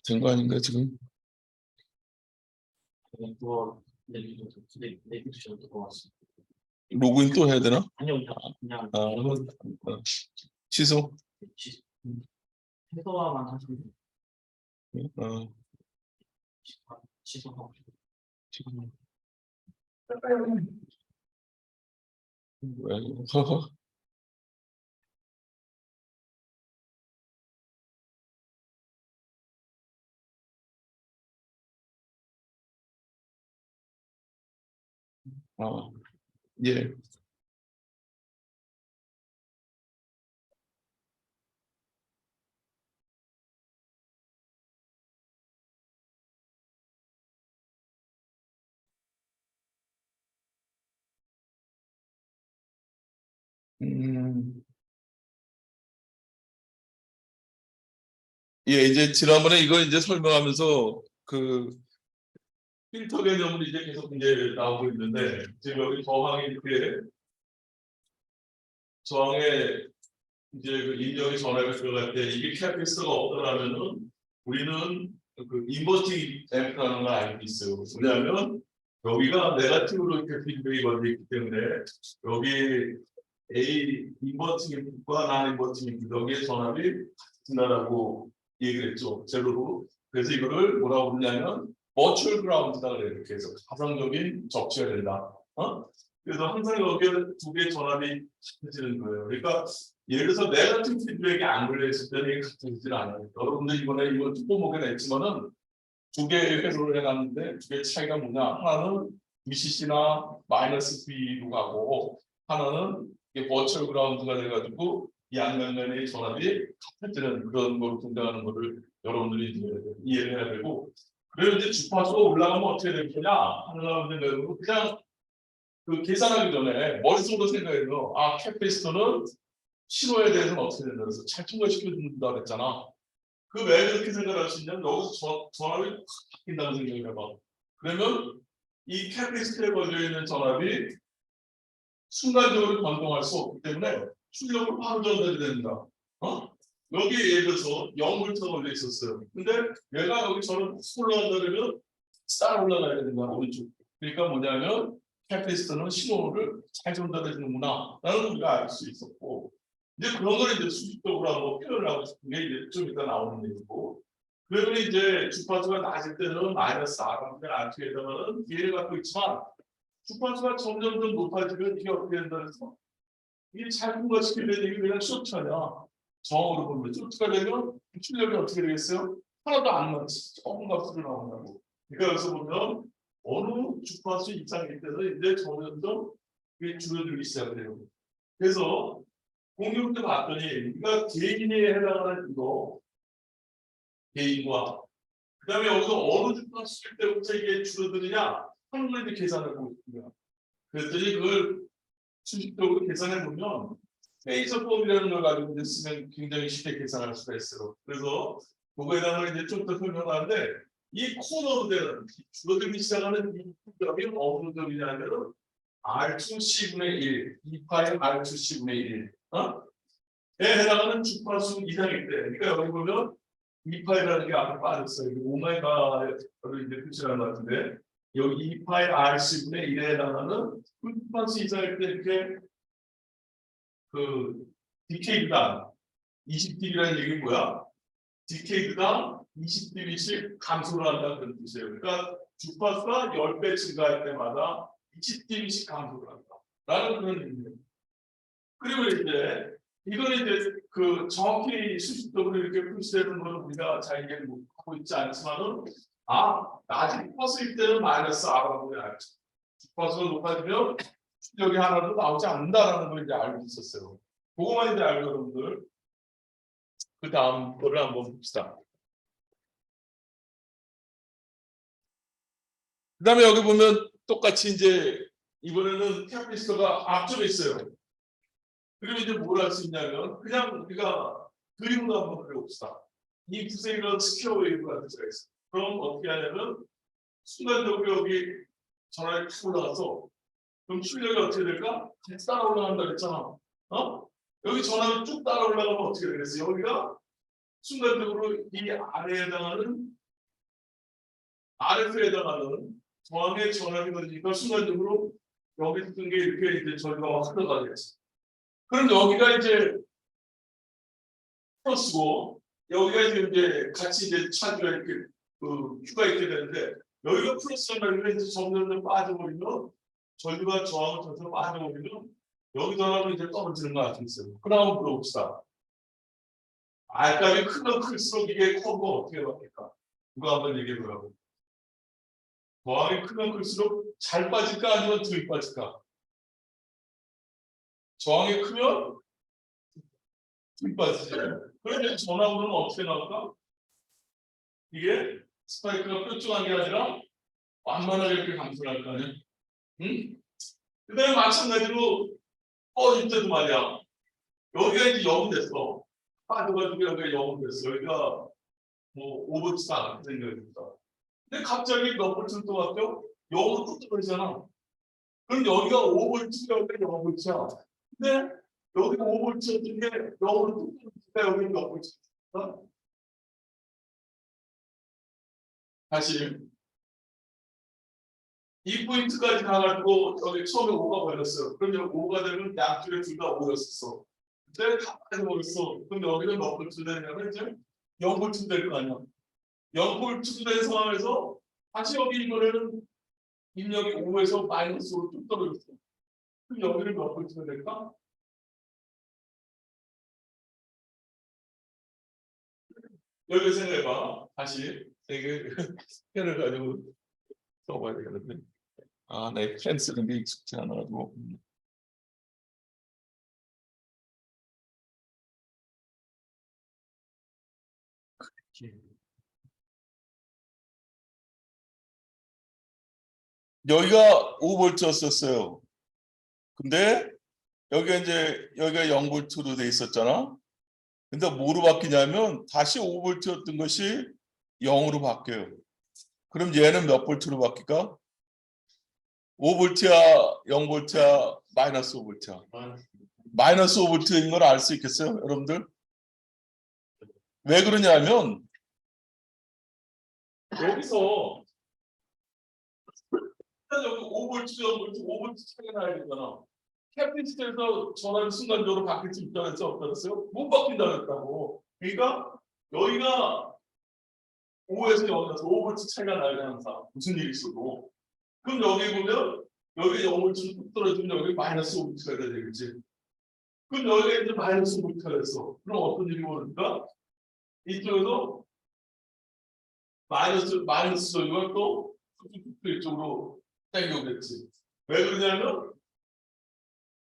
된 거 아닌가 지금? 또 내비두셔도 될 것 같습니다. 로그인 또 해야 되나? 아니요, 그냥 취소? 최소화만 하시면 돼요. 취소하고 지금 예. 예, 이제 지난번에 이거 이제 설명하면서 그 필터 개념은 이제 계속 이제 나오고 있는데 지금 여기 저항이 이렇게 저항에 이제 그 인력이 전압이 들어갈 때 이게 캐피스가 없더라면은 우리는 그 인버팅 앰프라는 걸 알고 있어요. 왜냐하면 여기가 네거티브로 이렇게 피드백이 걸려 있기 때문에 여기 A 인버팅 앰프와 난 인버팅 앰프 여기에 전압이 같은다라고 얘기를 했죠. 제로로. 그래서 이거를 뭐라고 부르냐면 버추얼 그라운드다 그래요. 이렇게 해서 가상적인 접지가 된다. 그래서 항상 여기에 두 개의 전압이 같아지는 거예요. 그러니까 예를 들어서 네거티브 피드백이 안 걸려있을 때는 이게 같아지질 않아요. 여러분들 이번에 이거 뚜껑목에 냈지만은 두 개의 회로를 해놨는데 두 개의 차이가 뭐냐? 하나는 VCC나 마이너스 B로 가고 하나는 이게 버추얼 그라운드가 돼가지고 이 양면면의 전압이 같아지는 그런 걸로 등장하는 거를 여러분들이 이제 이해를 해야 되고 그리고 이제 주파수가 올라가면 어떻게 될 거냐 하는 문제는 그냥 그 계산하기 전에 머릿속으로 생각해서 캐피스터는 신호에 대해서는 어떻게 된다 그래서 잘 통과시켜준다 그랬잖아. 그 왜 그렇게 생각할 수 있냐면 여기서 전압이 확 바뀐다고 생각해봐. 그러면 이 캐피스터에 걸려있는 전압이 순간적으로 변동할 수 없기 때문에 출력으로 바로 전달이 된다. 여기 예를 들어서 0V가 걸려 있었어요. 근데 얘가 여기처럼 올라간다면 싹 올라가야 된다. 오른쪽. 그러니까 뭐냐면 캐피스터는 신호를 잘 전달해 주는구나 라는 우리가 알 수 있었고 이제 그런 걸 이제 수직적으로 한번 표현을 하고 싶은 게 이제 좀 이따 나오는 얘기고 그러면 이제 주파수가 낮을 때는 마이너스 R인데 R에다가는 B를 갖고 있지만 주파수가 점점 더 높아지면 이게 어떻게 된다 해서 이게 잘 통과시키려면 이게 그냥 쇼트냐 정으로 보면 쇼트가 되면 출력이 어떻게 되겠어요? 하나도 안 나지 조금 값으로 나온다고. 그러니까 여기서 보면 어느 주파수 이상일 때는 이제 점점 이게 줄어들기 시작해요. 그래서 공유를 때 봤더니 우리가 개인에 해당하는 이거 개인과 그 다음에 여기서 어느 주파수일 때부터 이게 줄어드느냐 하는 걸 이제 계산을 보고 있습니다. 그랬더니 그걸 수식적으로 계산해 보면 페이저 폼이라는 걸 가지고 이제 쓰면 굉장히 쉽게 계산할 수가 있어요. 그래서 그거에 대한 이제 좀 더 설명하는데 이 코너로 되는 줄어들기 시작하는 이 점이 어느 점이냐면 R2C분의 1, 2파이 R2C분의 1. 에 해당하는 주파수 이상일 때. 그러니까 여기 보면 2파이라는 게 앞에 빠졌어요. 오메가를 이제 표시하는 것 같은데 여기 2파이 RC분의 1에 해당하는 주파수 이상일 때 이렇게 그 디케이드당 20dB라는 얘기 뭐야? 디케이드당 20dB씩 감소를 한다는 그런 뜻이에요. 그러니까 주파수가 10배 증가할 때마다 20dB씩 감소를 한다. 라는 그런 의미예요. 그리고 이제 이거는 이제 그 정확히 수식적으로 이렇게 표시되는 거는 우리가 잘 이해를 못하고 있지 않지만은 낮은 주파수일 때는 마이너스 R라고 해야지. 주파수가 높아지면 출력이 하나도 나오지 않는다라는 걸 이제 알고 있었어요. 그거만 이제 알고 여러분들 그 다음 거를 한번 봅시다. 그 다음에 여기 보면 똑같이 이제 이번에는 캐피스터가 앞쪽에 있어요. 그러면 이제 뭘 할 수 있냐면 그냥 우리가 그림으로 한번 그려봅시다. 이 붓에 이런 스퀘어 웨이브가 들어가 있어요. 그럼 어떻게 하냐면 순간적으로 여기 전압이 탁 올라가서 그럼 출력이 어떻게 될까? 같이 따라 올라간다 그랬잖아. 여기 전압이 쭉 따라 올라가면 어떻게 되겠어요? 여기가 순간적으로 이 아래에 해당하는 RF에 해당하는 저항의 전압이 걸리니까 순간적으로 여기 있던 게 이렇게 이제 저희가 흘러가겠지. 그럼 여기가 이제 플러스고 여기가 이제 같이 이제 차주가 이렇게 그 Q가 있게 되는데 여기가 플러스면 이제 점점 빠져버리면 전류가 저항을 통해서 빠져버리면 여기다가 이제 떨어지는 거 아시겠어요? 그럼 물어봅시다. R값이 크면 클수록 이게 커브가 어떻게 바뀔까? 누가 한번 얘기해 보라고. 저항이 크면 클수록 잘 빠질까 아니면 덜 빠질까? 저항이 크면 덜 빠지지. 그러면 전압으로는 어떻게 나올까? 이게 스파이크가 뾰족한 게 아니라 완만하게 이렇게 감소할 거 아니야? 응? 그 다음에 마찬가지로 꺼질 때도 말이야. 여기가 이제 0이 됐어. 빠져가지고 여기가 0이 됐어. 여기가 뭐 5볼트가 안 생겨있다. 근데 갑자기 몇 볼트를 또 바뀌어? 0으로 뚝 떨어지잖아. 그럼 여기가 5볼트, 여기가 0볼트야. 근데 여기가 5볼트였던 게 0으로 뚝 떨어지니까 여기는 몇 볼트야? 다시 이 포인트까지 가가지고 여기 처음에 5가 걸렸어요. 그럼 여기 5가 되면 양쪽에 둘 다 5였었어. 그때 다 빠져버렸어. 그럼 여기는 몇 볼트 되냐면 이제 0볼트 될 거 아니야. 0볼트 된 상황에서 다시 여기 이번에는 입력이 5에서 마이너스로 뚝 떨어졌어. 그럼 여기는 몇 볼트가 될까? 여기 생각해봐. 다시 이게 펜을 가지고 써봐야 되겠는데. 아, 내 펜 쓰는 게 익숙지 않아가지고. 여기가 5볼트였었어요. 근데 여기가 이제 여기가 0볼트로 돼 있었잖아. 근데 뭐로 바뀌냐면 다시 5볼트였던 것이 0으로 바뀌어요. 그럼 얘는 몇 볼트로 바뀔까? 5볼트야, 0볼트야, 마이너스 5볼트야. 마이너스 5볼트인 걸 알 수 있겠어요, 여러분들? 왜 그러냐면 여기서 일단 여기 5볼트, 0볼트, 5볼트 차이가 나야 되잖아. 캐피시트에서 전압이 순간적으로 바뀔 수 있다고 했어, 없다랬어요? 못 바뀐다고 했다고. 그러니까 여기가 5에서 0에서 5볼트 차이가 나야 돼, 항상. 무슨 일이 있어도. 그럼 여기 보면 여기 0볼트는 뚝 떨어지면 여기 마이너스 5볼트가 돼야 되겠지. 그럼 여기가 이제 마이너스 5볼트가 됐어. 그럼 어떤 일이 벌어질까? 이쪽에서 마이너스 전류가 또 이쪽으로 당겨오겠지. 왜 그러냐면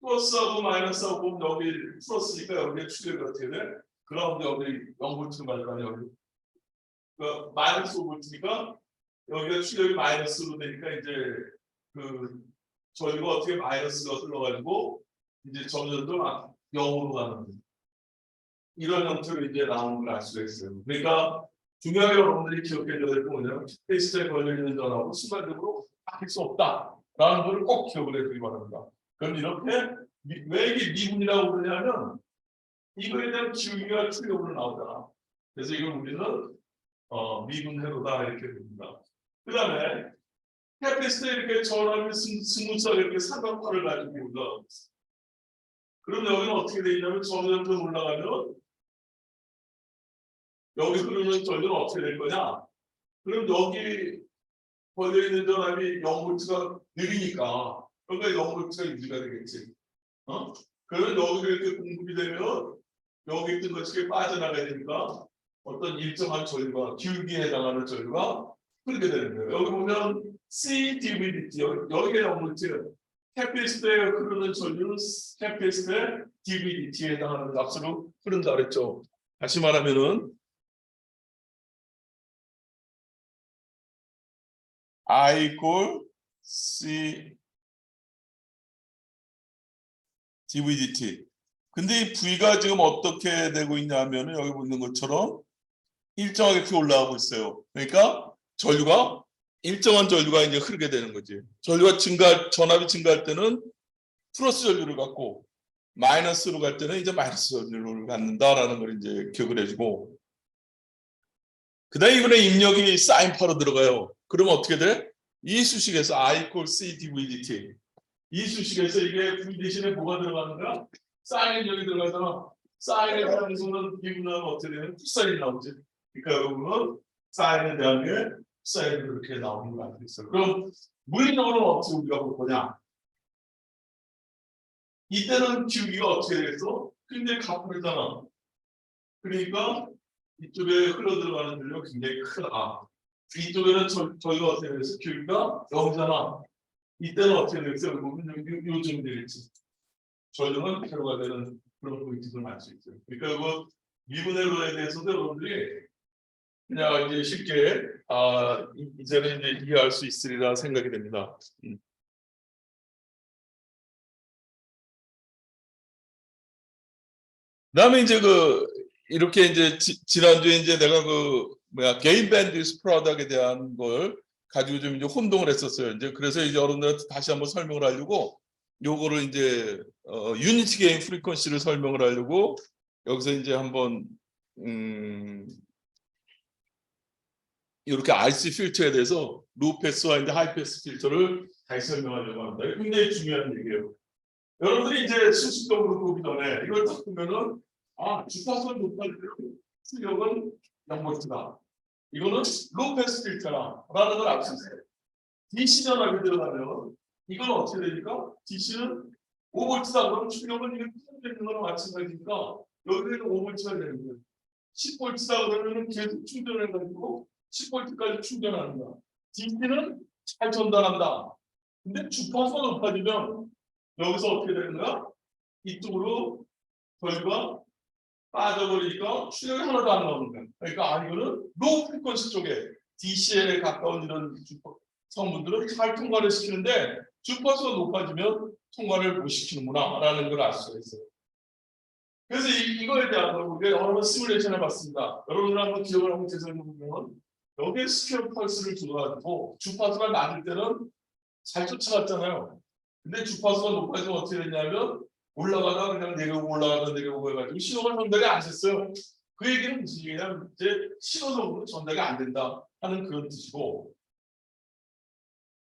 플러스하고 마이너스하고 보면 여기 플러스니까 여기에 출력이 어떻게 돼? 그럼 여기 0볼트로 갈 거 아니야, 여기. 그러니까 마이너스 5볼트니까 여기가 출력이 마이너스로 되니까 이제 그 전류가 어떻게 마이너스가 흘러가지고 이제 점점 더 0으로 가는 이런 형태로 이제 나오는 걸 알 수가 있어요. 그러니까 중요하게 여러분들이 기억해야 될 건 뭐냐면 페이스에 걸려있는 전하고 순간적으로 바뀔 수 없다라는 걸 꼭 기억을 해두기 바랍니다. 그럼 이렇게 왜 이게 미분이라고 그러냐면 이거에 대한 기울기가 출력으로 나오잖아. 그래서 이걸 우리는 미분 회로다 이렇게 됩니다. 그 다음에 캐피스트에 이렇게 전압이 스무스하게 이렇게 삼각화를 가지고 올라가고 있어요. 그럼 여기는 어떻게 되냐면 점점 더 올라가면 여기 흐르는 전류는 어떻게 될 거냐? 그럼 여기 걸려있는 전압이 0볼트가 느리니까 그러니까 0볼트가 유지가 되겠지. 그러면 여기가 이렇게 공급이 되면 여기 있던 것이 빠져나가야 되니까 어떤 일정한 전류가 기울기에 해당하는 전류가 흐르게 되는 거예요. 여기 보면 CDVDT 여기가 0볼트 캐피스트에 흐르는 전류는 캐피스트의 DVDT에 해당하는 값으로 흐른다 그랬죠. 다시 말하면은 I equal C dVdt. 근데 이 V가 지금 어떻게 되고 있냐면은 여기 보는 것처럼 일정하게 이렇게 올라가고 있어요. 그러니까 전류가 일정한 전류가 이제 흐르게 되는 거지. 전압이 증가할 때는 플러스 전류를 갖고 마이너스로 갈 때는 이제 마이너스 전류를 갖는다라는 걸 이제 기억을 해주고 그다음에 이번에 입력이 사인파로 들어가요. 그러면 어떻게 돼? 이 수식에서 I equal C DVDT. 이 수식에서 이게 V 대신에 뭐가 들어가는가? 사인이 여기 들어가잖아. 사인에 대한 수는 미분하면 어떻게 되는? 코사인이 나오지. 그러니까 여러분은 사인에 대한 게 코사인이 그렇게 나오는 거 알고 있어요. 그럼 물리적으로는 어떻게 우리가 볼 거냐? 이때는 기울기가 어떻게 되겠어? 굉장히 가파르잖아. 그러니까 이쪽에 흘러들어가는 들려 굉장히 크다. 이쪽에는 저희가 어떻게 되겠어? 기울기가 0이잖아. 이때는 어떻게 되겠어요? 요즘 되겠지. 전류는 회로가 되는 그런 포인트를 알 수 있어요. 그러니까 이거 미분의 로에 대해서도 여러분들이 그냥 이제 쉽게 이제는 이제 이해할 수 있으리라 생각이 됩니다. 그다음에 이제 이렇게 이제 지난주에 이제 내가 게인 밴드위스 프로덕트에 대한 걸 가지고 좀 이제 혼동을 했었어요. 이제 그래서 이제 여러분들한테 다시 한번 설명을 하려고 요거를 이제 유니티 게인 프리퀀시를 설명을 하려고 여기서 이제 한번 이렇게 RC 필터에 대해서 로 패스와 이제 하이 패스 필터를 다시 설명하려고 합니다. 이거 굉장히 중요한 얘기예요. 여러분들이 이제 수식적으로 보기 전에 이걸 딱 보면은 주파수는 높아지고 출력은 0볼트다. 이거는 로 패스 필터라는 걸 알 수 있어요. DC 전압이 들어가면 이건 어떻게 되니까 DC는 5볼트다 그러면 출력은 이게 되는 거랑 마찬가지니까 여기는 5볼트가 되는 거예요. 10볼트다 그러면 계속 충전해가지고 10볼트까지 충전하는 거야. DC는 잘 전달한다. 근데 주파수가 높아지면 여기서 어떻게 되는 거야? 이쪽으로 결과 빠져버리니까 출력이 하나도 안 나오는 거야. 그러니까 이거는 로우 프리퀀시 쪽에 DCL에 가까운 이런 성분들은 잘 통과를 시키는데 주파수가 높아지면 통과를 못 시키는구나 라는 걸 알 수가 있어요. 그래서 이거에 대한 걸 우리가 여러 번 시뮬레이션 해봤습니다. 여러분들 한번 기억을 한번 되살려보면 여기에 스퀘어 펄스를 줘가지고 주파수가 낮을 때는 잘 쫓아갔잖아요. 근데 주파수가 높아지면 어떻게 됐냐면 올라가다 그냥 내려오고 올라가다 내려오고 해가지고 신호가 전달이 안 됐어요. 그 얘기는 무슨 얘기냐면 이제 신호적으로 전달이 안 된다 하는 그런 뜻이고,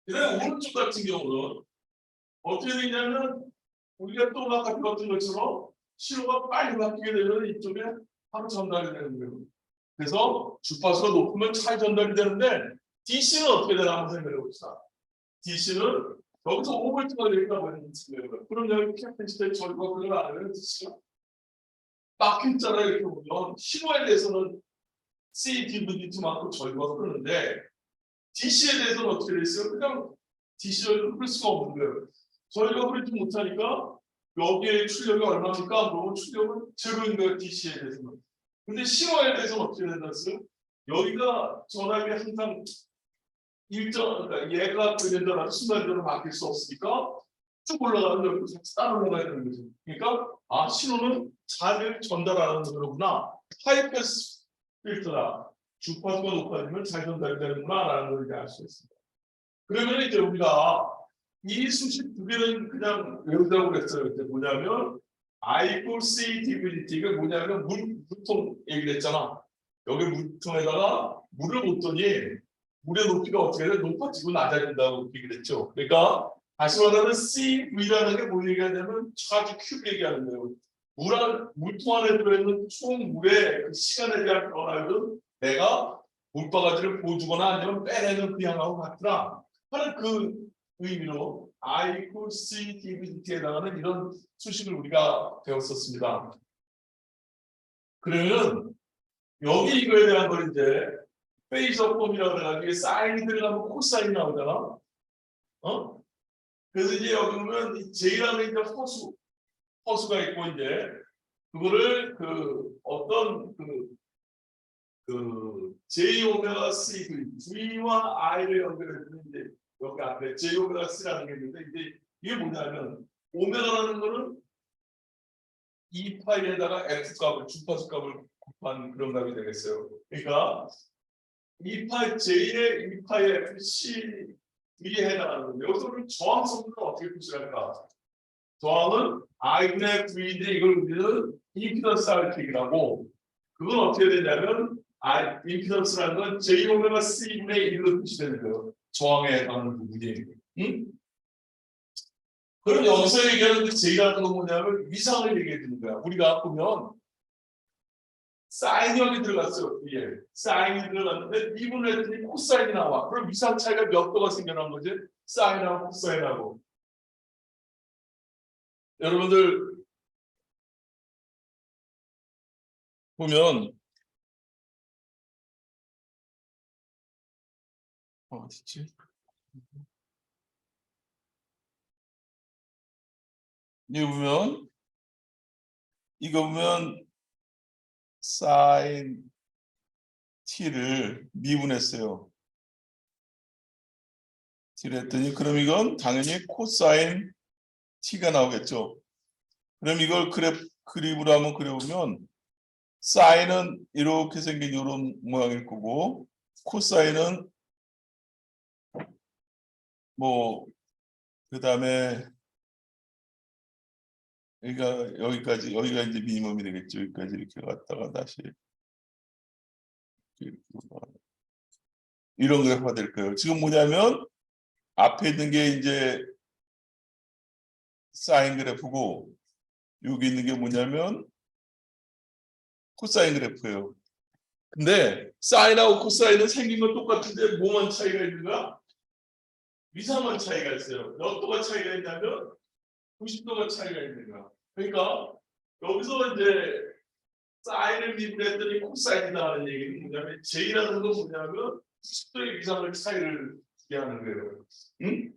그다음에 오른쪽 같은 경우는 어떻게 되냐면 우리가 또 아까 배웠던 것처럼 신호가 빨리 바뀌게 되면 이쪽에 바로 전달이 되는 거예요. 그래서 주파수가 높으면 잘 전달이 되는데 DC는 어떻게 되나 한번 생각해 봅시다. DC는 여기서 5볼트가 되겠다고 하는 거예요. 그럼 여기 캐패시터에 절과 그걸 안 하면 DC가 막혀있잖아요. 이렇게 보면 신호에 대해서는 C, DVDT만큼 절과 흐르는데 DC에 대해서는 어떻게 돼 있어요? 그냥 DC를 흐를 수가 없는 거예요. 저희가 흐르지 못하니까 여기에 출력이 얼마입니까? 그러면 출력은 제로인 거예요. DC에 대해서는. 근데 신호에 대해서는 어떻게 된다 했어요? 여기가 전압이 항상 그러니까 얘가 된다라도 순간적으로 바뀔 수 없으니까 쭉 올라가는 여기도 같이 따라 올라가야 되는 거죠. 그러니까 신호는 잘 전달하는 거구나. 하이패스 필터다. 주파수가 높아지면 잘 전달이 되는구나라는 걸 이제 알 수 있습니다. 그러면 이제 우리가 이 수식 두 개는 그냥 외우자고 그랬어요. 그때 뭐냐면 I equal C DVDT가 뭐냐면 물통 얘기를 했잖아. 여기 물통에다가 물을 붓더니 물의 높이가 어떻게 돼? 높아지고 낮아진다고 얘기를 했죠. 그러니까 다시 말하면 CV라는 게 뭘 얘기하냐면 차지 큐브 얘기하는 거예요. 물통 안에 들어있는 총 물의 그 시간에 대한 변화를 내가 물바가지를 보여주거나 아니면 빼내는 그 양하고 같더라 하는 그 의미로 I equal C DVDT에 해당하는 이런 수식을 우리가 배웠었습니다. 그러면 여기 이거에 대한 걸 이제 페이저 폼이라고 해가지고 사인이 들어가면 코사인이 나오잖아. 그래서 이제 여기 보면 J라는 이제 허수가 있고 이제 그거를 어떤 J 오메가 C V와 I를 연결해주는 이제 여기 앞에 J 오메가 C라는 게 있는데 이제 이게 뭐냐면 오메가라는 거는 2파이에다가 X 값을 주파수 값을 곱한 그런 값이 되겠어요. 그러니까 2파이 J의 2파이 FC V에 해당하는 건데 여기서 우리 저항성분은 어떻게 표시할까? 저항은 I분의 V인데 이걸 우리는 임피던스 알틱이라고 그건 어떻게 되냐면 임피던스라는 건 J 오메가 C분의 1로 표시되는 거예요. 저항에 해당하는 부분이. 응? 그럼 여기서 얘기하는 그 J라는 건 뭐냐면 위상을 얘기해 주는 거야. 우리가 보면 사인형이 들어갔어요. 위에 사인이 들어갔는데 2분의 했더니 코사인이 나와. 그럼 위상 차이가 몇 도가 생겨난 거지? 사인하고 코사인하고. 여러분들 보면 어딨지? 이거 보면 사인 t를 미분했어요. t를 했더니 그럼 이건 당연히 코사인 t가 나오겠죠. 그럼 이걸 그림으로 한번 그려보면 사인은 이렇게 생긴 이런 모양일 거고 코사인은 뭐 그다음에 그러니까 여기가 이제 미니멈이 되겠죠. 여기까지 이렇게 갔다가 다시 이런 그래프가 될 거예요. 지금 뭐냐면 앞에 있는 게 이제 사인 그래프고 여기 있는 게 뭐냐면 코사인 그래프예요. 근데 사인하고 코사인은 생긴 건 똑같은데 뭐만 차이가 있는가? 위상만 차이가 있어요. 몇 도가 차이가 있냐면 90도가 차이가 있는 거야. 그러니까 여기서 이제 사인을 미분했더니 코사인이다라는 얘기는 뭐냐면 J라는 건 뭐냐면 90도의 위상을 차이를 얘기하는 거예요. 응?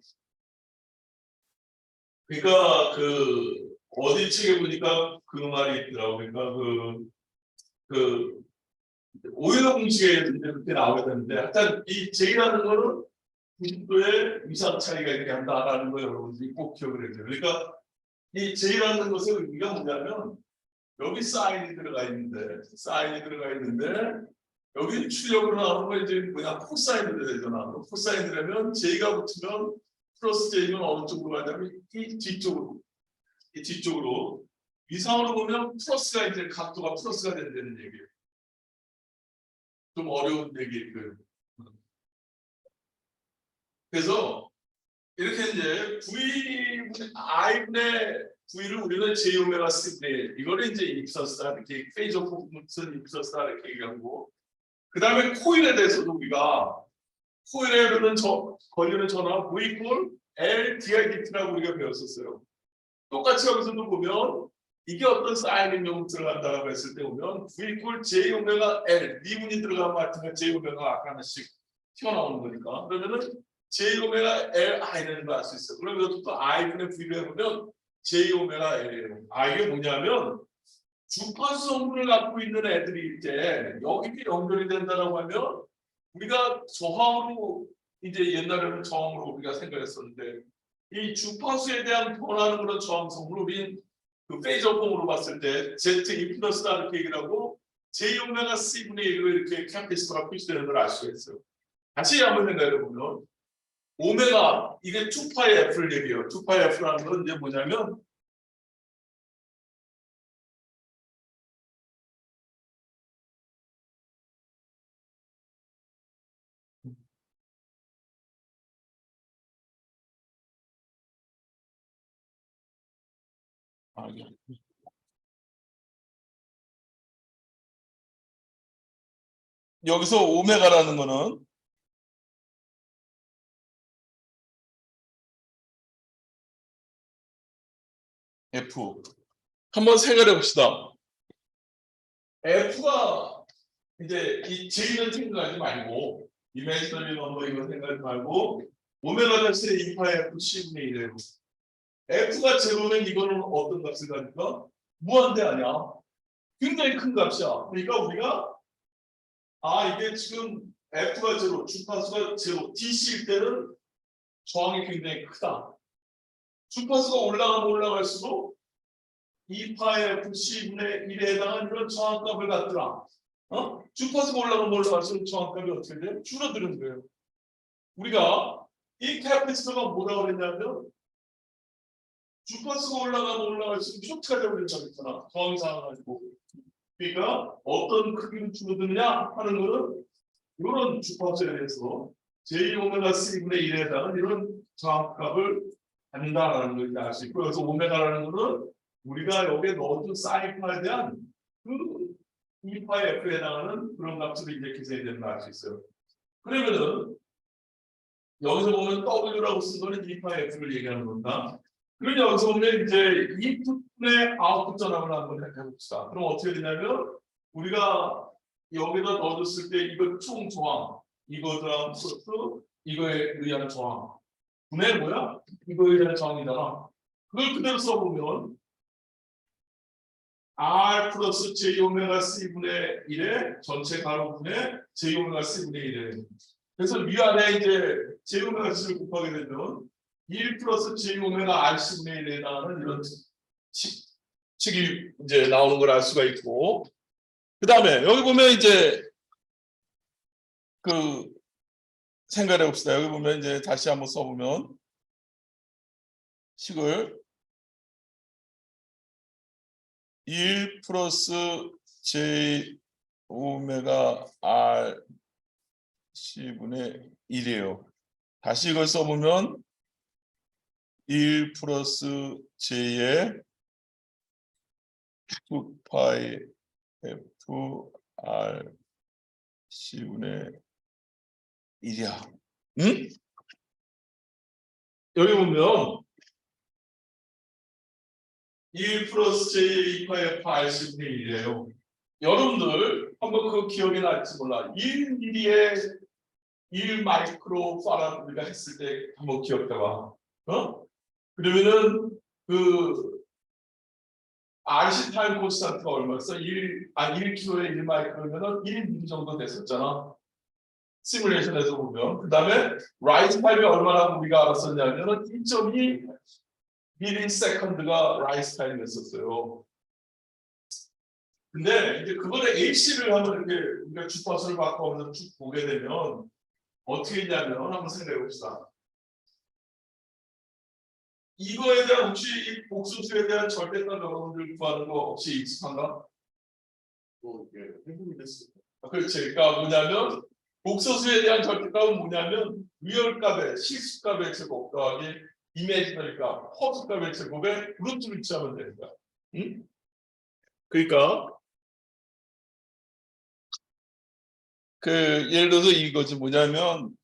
그러니까 그 어디 책에 보니까 그 말이 있더라고. 그러니까 그 오일러 공식에 그렇게 나오게 되는데 하여튼 이 J라는 거는 90도의 위상 차이가 있게 한다라는 거 여러분들이 꼭 기억을 해야 돼요. 그러니까 이 J라는 것의 의미가 뭐냐면 여기 사인이 들어가 있는데 여기 출력으로 나오는 거 이제 뭐냐 코사인으로 되잖아. 코사인 되면 J가 붙으면 플러스 J는 어느 쪽으로 가냐면 이 뒤쪽으로 위상으로 보면 플러스가 이제 각도가 플러스가 된다는 얘기예요. 좀 어려운 얘기예요. 그래서 이렇게 이제 I분의 V를 우리는 J 오메가 C분의 이거를 이제 입서스다 이렇게 페이저 무슨 입서스다 이렇게 얘기하고 그 다음에 코일에 대해서도 우리가 코일에 흐르는 걸리는 전화 V 이퀄 L DIDT라고 우리가 배웠었어요. 똑같이 여기서도 보면 이게 어떤 사인 임용 들어간다고 했을 때 보면 V 이퀄 J 오메가 L 미분이 들어가면 하여튼 J 오메가 아까 하나씩 튀어나오는 거니까 그러면은 J 오메가 L I라는 걸 알 수 있어요. 그럼 이것도 또 I분의 V를 해보면 J 오메가 L이에요. 이게 뭐냐면 주파수 성분을 갖고 있는 애들이 이제 여기 연결이 된다고 하면 우리가 저항으로 이제 옛날에는 저항으로 우리가 생각했었는데 이 주파수에 대한 변하는 그런 저항 성분을 우리 그 페이저폼으로 봤을 때 Z 임피던스다 이렇게 얘기를 하고 J 오메가 C분의 1로 이렇게 캐피스토가 표시되는 걸 알 수가 있어요. 다시 한번 생각해 보면 오메가 이게 2파이 F를 얘기해요. 2파이 F라는 건 이제 뭐냐면 여기서 오메가라는 거는 F 한번 생각해 봅시다. F가 이제 이 J는 생각하지 말고 이메이지너리 넘버 이거 생각하지 말고 오메가 자체의 2파이 F C분의 1이에요. F가 제로면 이거는 어떤 값을 가니까 무한대 아니야. 굉장히 큰 값이야. 그러니까 우리가 이게 지금 F가 제로, 주파수가 제로, DC일 때는 저항이 굉장히 크다. 주파수가 올라가면 올라갈수록 2파이 F C분의 1에 해당하는 이런 저항값을 갖더라. 주파수가 올라가면 올라갈수록 저항값이 어떻게 돼요? 줄어드는 거예요. 우리가 이 캐피스터가 뭐라고 그랬냐면 주파수가 올라가면 올라갈수록 쇼트가 되어버린다고 했잖아. 저항이 상하가지고. 그러니까 어떤 크기로 줄어드느냐 하는 거는 이런 주파수에 대해서 j-오메가 c분의 1에 해당하는 이런 정확값을 갖는다라는 걸 이제 알 수 있고, 그래서 오메가라는 거는 우리가 여기에 넣어준 사인파에 대한 그 2파의 f에 해당하는 그런 값으로 이제 계산이 되는 걸 알 수 있어요. 그러면은 여기서 보면 W라고 쓴 거는 2파의 f를 얘기하는 겁니다. 그럼 여기서 보면 이제 인풋분의 아웃풋 전압을 한번 해봅시다. 그럼 어떻게 되냐면 우리가 여기다 넣어줬을 때 이거 총 저항, 이거랑 플러스 이거에 의한 저항, 분의 뭐야? 이거에 의한 저항이잖아. 그걸 그대로 써보면 R 플러스 J 오메가 C분의 1에 전체 가로분의 J 오메가 C분의 1에. 그래서 위아래 이제 J 오메가 C를 곱하게 되면 1 플러스 J 오메가 R C분의 1에 해당하는 이런 식이 이제 나오는 걸 알 수가 있고, 그 다음에 여기 보면 이제 그 생각해 봅시다. 여기 보면 이제 다시 한번 써보면 식을 1 플러스 J 오메가 R C분의 1이에요. 다시 이걸 써보면 1 플러스 J의 2파이 F R C분의 1이야. 응? 여기 보면 1 플러스 J 2파이 F R C분의 1이에요. 여러분들 한번 그 기억이 날지 몰라. 1mm에 1 마이크로 파라드 우리가 했을 때 한번 기억해봐. 어? 그러면은 그 RC 타임 콘스탄트가 얼마였어? 1kg에 1 마이크로면은 1mm 정도 됐었잖아. 시뮬레이션에서 보면. 그 다음에 라이즈 타임이 얼마나 우리가 알았었냐면은 2.2 밀리세컨드가 라이즈 타임이었었어요. 근데 이제 그거를 AC를 한번 이렇게 우리가 주파수를 바꿔서 쭉 보게 되면 어떻게 했냐면 한번 생각해 봅시다. 이거에 대한 혹시 이 복소수에 대한 절대값 여러분들 구하는 거 혹시 익숙한가? 해보게 됐어요. 그렇지. 그러니까 뭐냐면 복소수에 대한 절대값은 뭐냐면 리얼값의 실수값의 제곱 더하기 이미지너리 값, 허수값의 제곱에 루트를 취하면 됩니다. 응? 그러니까 그 예를 들어서 이거지 뭐냐면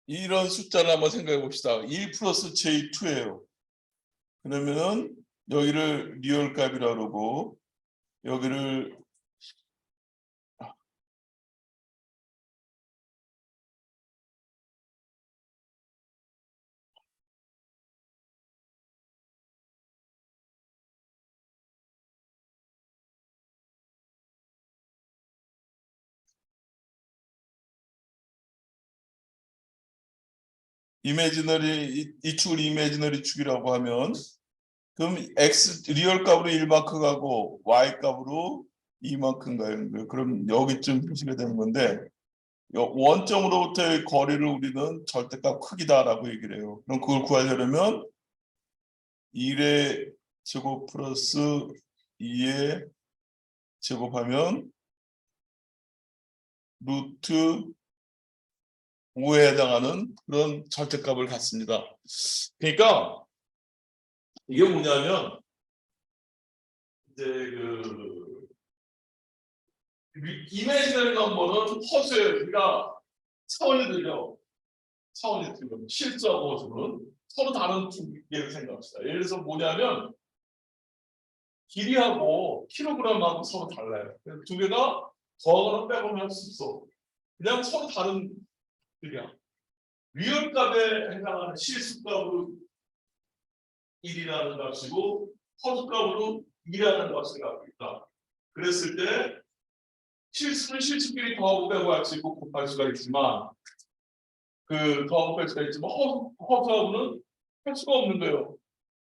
이런 숫자를 한번 생각해 봅시다. 1 플러스 J2예요. 그러면은 여기를 리얼 값이라고 그러고 여기를 이미지너리 이 축을 이미지너리 축이라고 하면 그럼 x 리얼 값으로 1만큼 가고 y 값으로 2만큼 가는 거예요. 그럼 여기쯤 표시가 되는 건데 원점으로부터의 거리를 우리는 절대값 크기다라고 얘기를 해요. 그럼 그걸 구하려면 1의 제곱 플러스 2의 제곱하면 루트 5에 해당하는 그런 절대값을 갖습니다. 그러니까 이게 뭐냐면 이제 그 이미지너리 넘버는 허수예요. 우리가 차원이 들려. 차원이 들려. 실수하고 허수는 서로 다른 두 개를 생각합시다. 예를 들어서 뭐냐면 길이하고 킬로그램하고 서로 달라요. 그래서 두 개가 더하거나 빼거나 할 수 없어. 그냥 서로 다른 길이야. 리얼 값에 해당하는 실수값으로 1이라는 값이고 허수값으로 2라는 값을 갖고 있다. 그랬을 때 실수는 실수끼리 더하고 빼고 할 수 있고 곱할 수가 있지만 그 더하고 뺄 수가 있지만 허수하고는 할 수가 없는 거예요.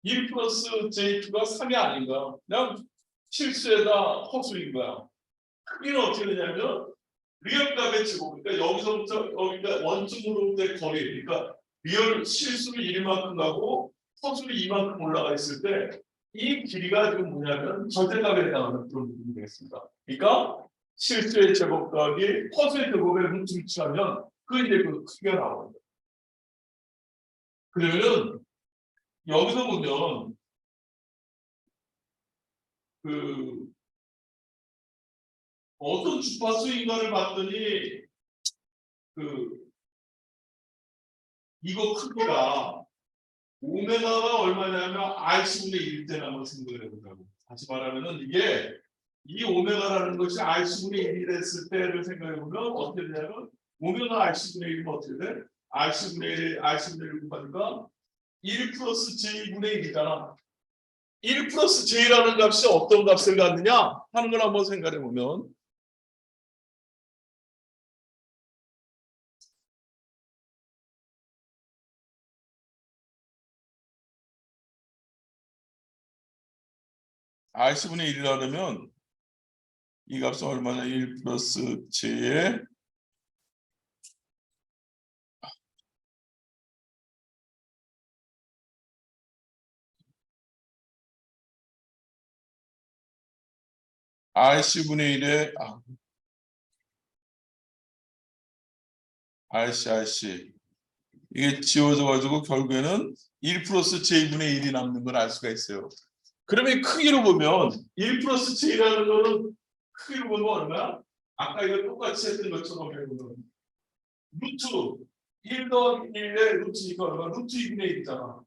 1 플러스 J2가 3이 아닌가. 그냥 실수에다 허수인 거야. 크기는 어떻게 되냐면 리얼값의 제곱. 그러니까 여기서부터 여기가 원점으로부터의 거리. 그러니까 리얼 실수는 1만큼 가고 허수는 2만큼 올라가 있을 때 이 길이가 지금 뭐냐면 절대값에 해당하는 그런 부분이 되겠습니다. 그러니까 실수의 제곱 더하기 허수의 제곱에 뭉치면 그 이제 그 크기가 나옵니다. 그러면은 여기서 보면 그 어떤 주파수인가를 봤더니 그 이거 크기가 오메가가 얼마냐면 R분의 1 때 한번 생각을 해보자고. 다시 말하면은 이게 이 오메가라는 것이 R분의 1이 됐을 때를 생각해보면 어떻게 되냐면 오메가 R분의 1이면 어떻게 돼? R분의 1 곱하니까 1 플러스 J분의 1이잖아. 1 플러스 J라는 값이 어떤 값을 갖느냐 하는 걸 한번 생각해보면 R분의 1이라면 이 값은 얼마냐? 1 플러스 J의 RC분의 1의 RC 이게 지워져 가지고 결국에는 1 플러스 J분의 1이 남는 걸 알 수가 있어요. 그러면 크기로 보면 1 플러스 J라는 거는 크기로 보면 얼마야? 아까 이거 똑같이 했던 것처럼 해보면 루트 1 더하기 1의 루트니까 얼마? 루트 2분의 1이잖아.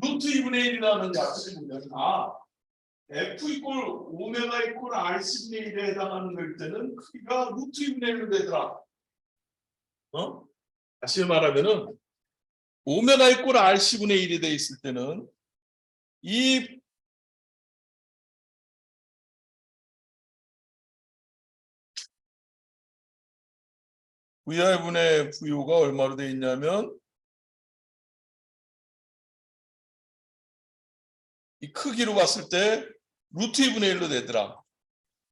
루트 2분의 1이라는 약속이 뭐냐면 F 이꼴 오메가 이꼴 RC분의 1에 해당하는 걸 때는 크기가 루트 2분의 1로 되더라. 다시 말하면은 오메가 이꼴 RC분의 1이 돼 있을 때는 이 VR분의 VO가 얼마로 돼 있냐면 이 크기로 봤을 때 루트 2분의 1로 되더라.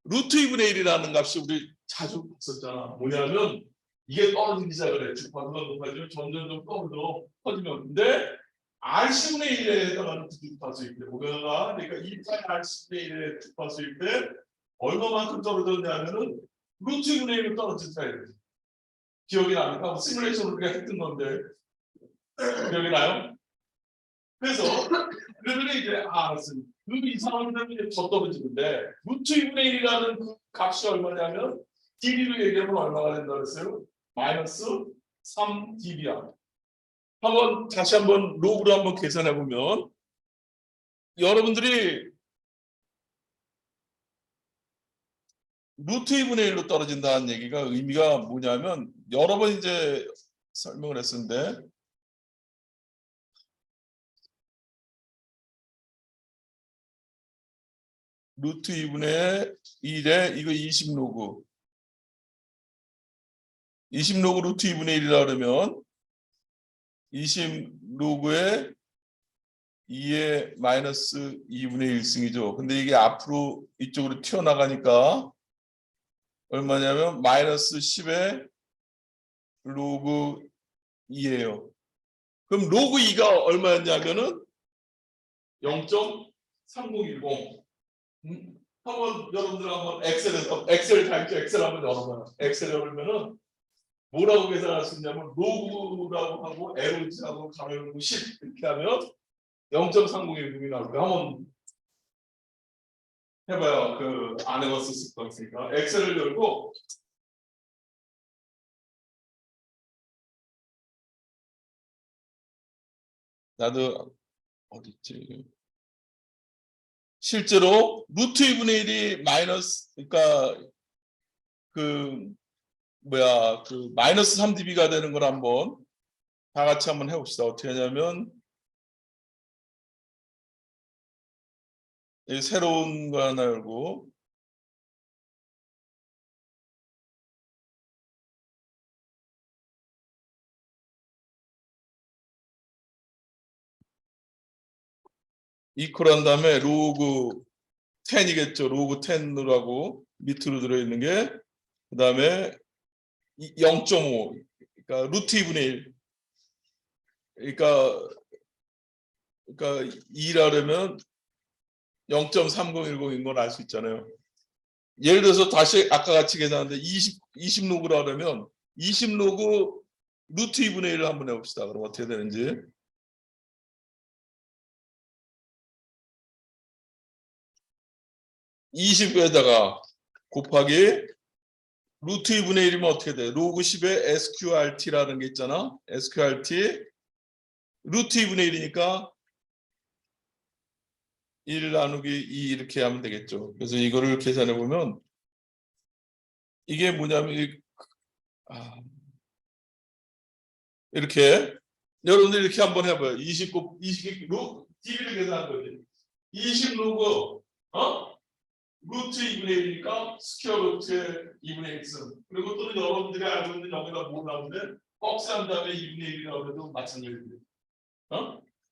루트 2분의 1이라는 값이 우리 자주 봤었잖아. 뭐냐면 이게 떨어지기 시작을 해. 주파수가 높아지면 점점 떨어져 커지면. 근데 R분의 1에 해당하는 주파수일 때 오메가가 그러니까 2파이 R분의 1의 주파수일 때 얼마만큼 떨어졌냐면은 루트 2분의 1로 떨어진다 이거지. 기억이 납니까? 시뮬레이션을 우리가 했던 건데 기억이 나요? 그래서 그러더니 이제 알았습니다. 그 이상한 되면 이제 더 떨어지는데 루트 2분의 1이라는 그 값이 얼마냐면 dB로 얘기하면 얼마가 된다 그랬어요? 마이너스 3dB야. 다시 한번 로그로 한번 계산해 보면 여러분들이 루트 2분의 1로 떨어진다는 얘기가 의미가 뭐냐면 여러 번 이제 설명을 했었는데 루트 2분의 1에 이거 20로그 20로그 루트 2분의 1이라 그러면 20로그에 2의 마이너스 2분의 1승이죠. 근데 이게 앞으로 이쪽으로 튀어나가니까 얼마냐면 마이너스 10의 로그 2예요. 그럼 로그 2가 얼마였냐면은 0.3010. 한번 여러분들 한번 엑셀 다 있죠. 엑셀 한번 열어봐요. 엑셀 열으면은 뭐라고 계산할 수 있냐면 로그라고 하고 에로지하고 가로열고 10 이렇게 하면 0.3010이 나오고요. 한번 해봐요. 그 안 해봤었을 것 같으니까 엑셀을 열고 나도 어디 있지? 실제로 루트 2분의 1이 마이너스 그러니까 그 뭐야 그 마이너스 3dB가 되는 걸 한번 다 같이 한번 해봅시다. 어떻게 하냐면 이 새로운 거 하나 열고 이퀄 한 다음에 로그 10이겠죠. 로그 10이라고 밑으로 들어있는 게 그 다음에 0.5 그러니까 루트 2분의 1 그러니까 2라면 0.3010인 걸 알 수 있잖아요. 예를 들어서 다시 아까 같이 계산하는데 20 로그라 그러면 20 로그 루트 2분의 1을 한번 해봅시다. 그럼 어떻게 되는지. 20에다가 곱하기 루트 2분의 1이면 어떻게 돼? 로그 10에 SQRT라는 게 있잖아. SQRT 루트 2분의 1이니까 1 나누기 2 이렇게 하면 되겠죠. 그래서 이거를 계산해 보면 이게 뭐냐면 이렇게 여러분들 이렇게 한번 해봐요. 20 로그 TV를 계산한 거지. 20 로그 루트 2분의 1이니까 스퀘어 루트 2분의 x 그리고 또는 여러분들이 알고 있는 여기다 뭐 나오는데 꺽스 한 다음에 2분의 1이 나오려도 마찬가지예요.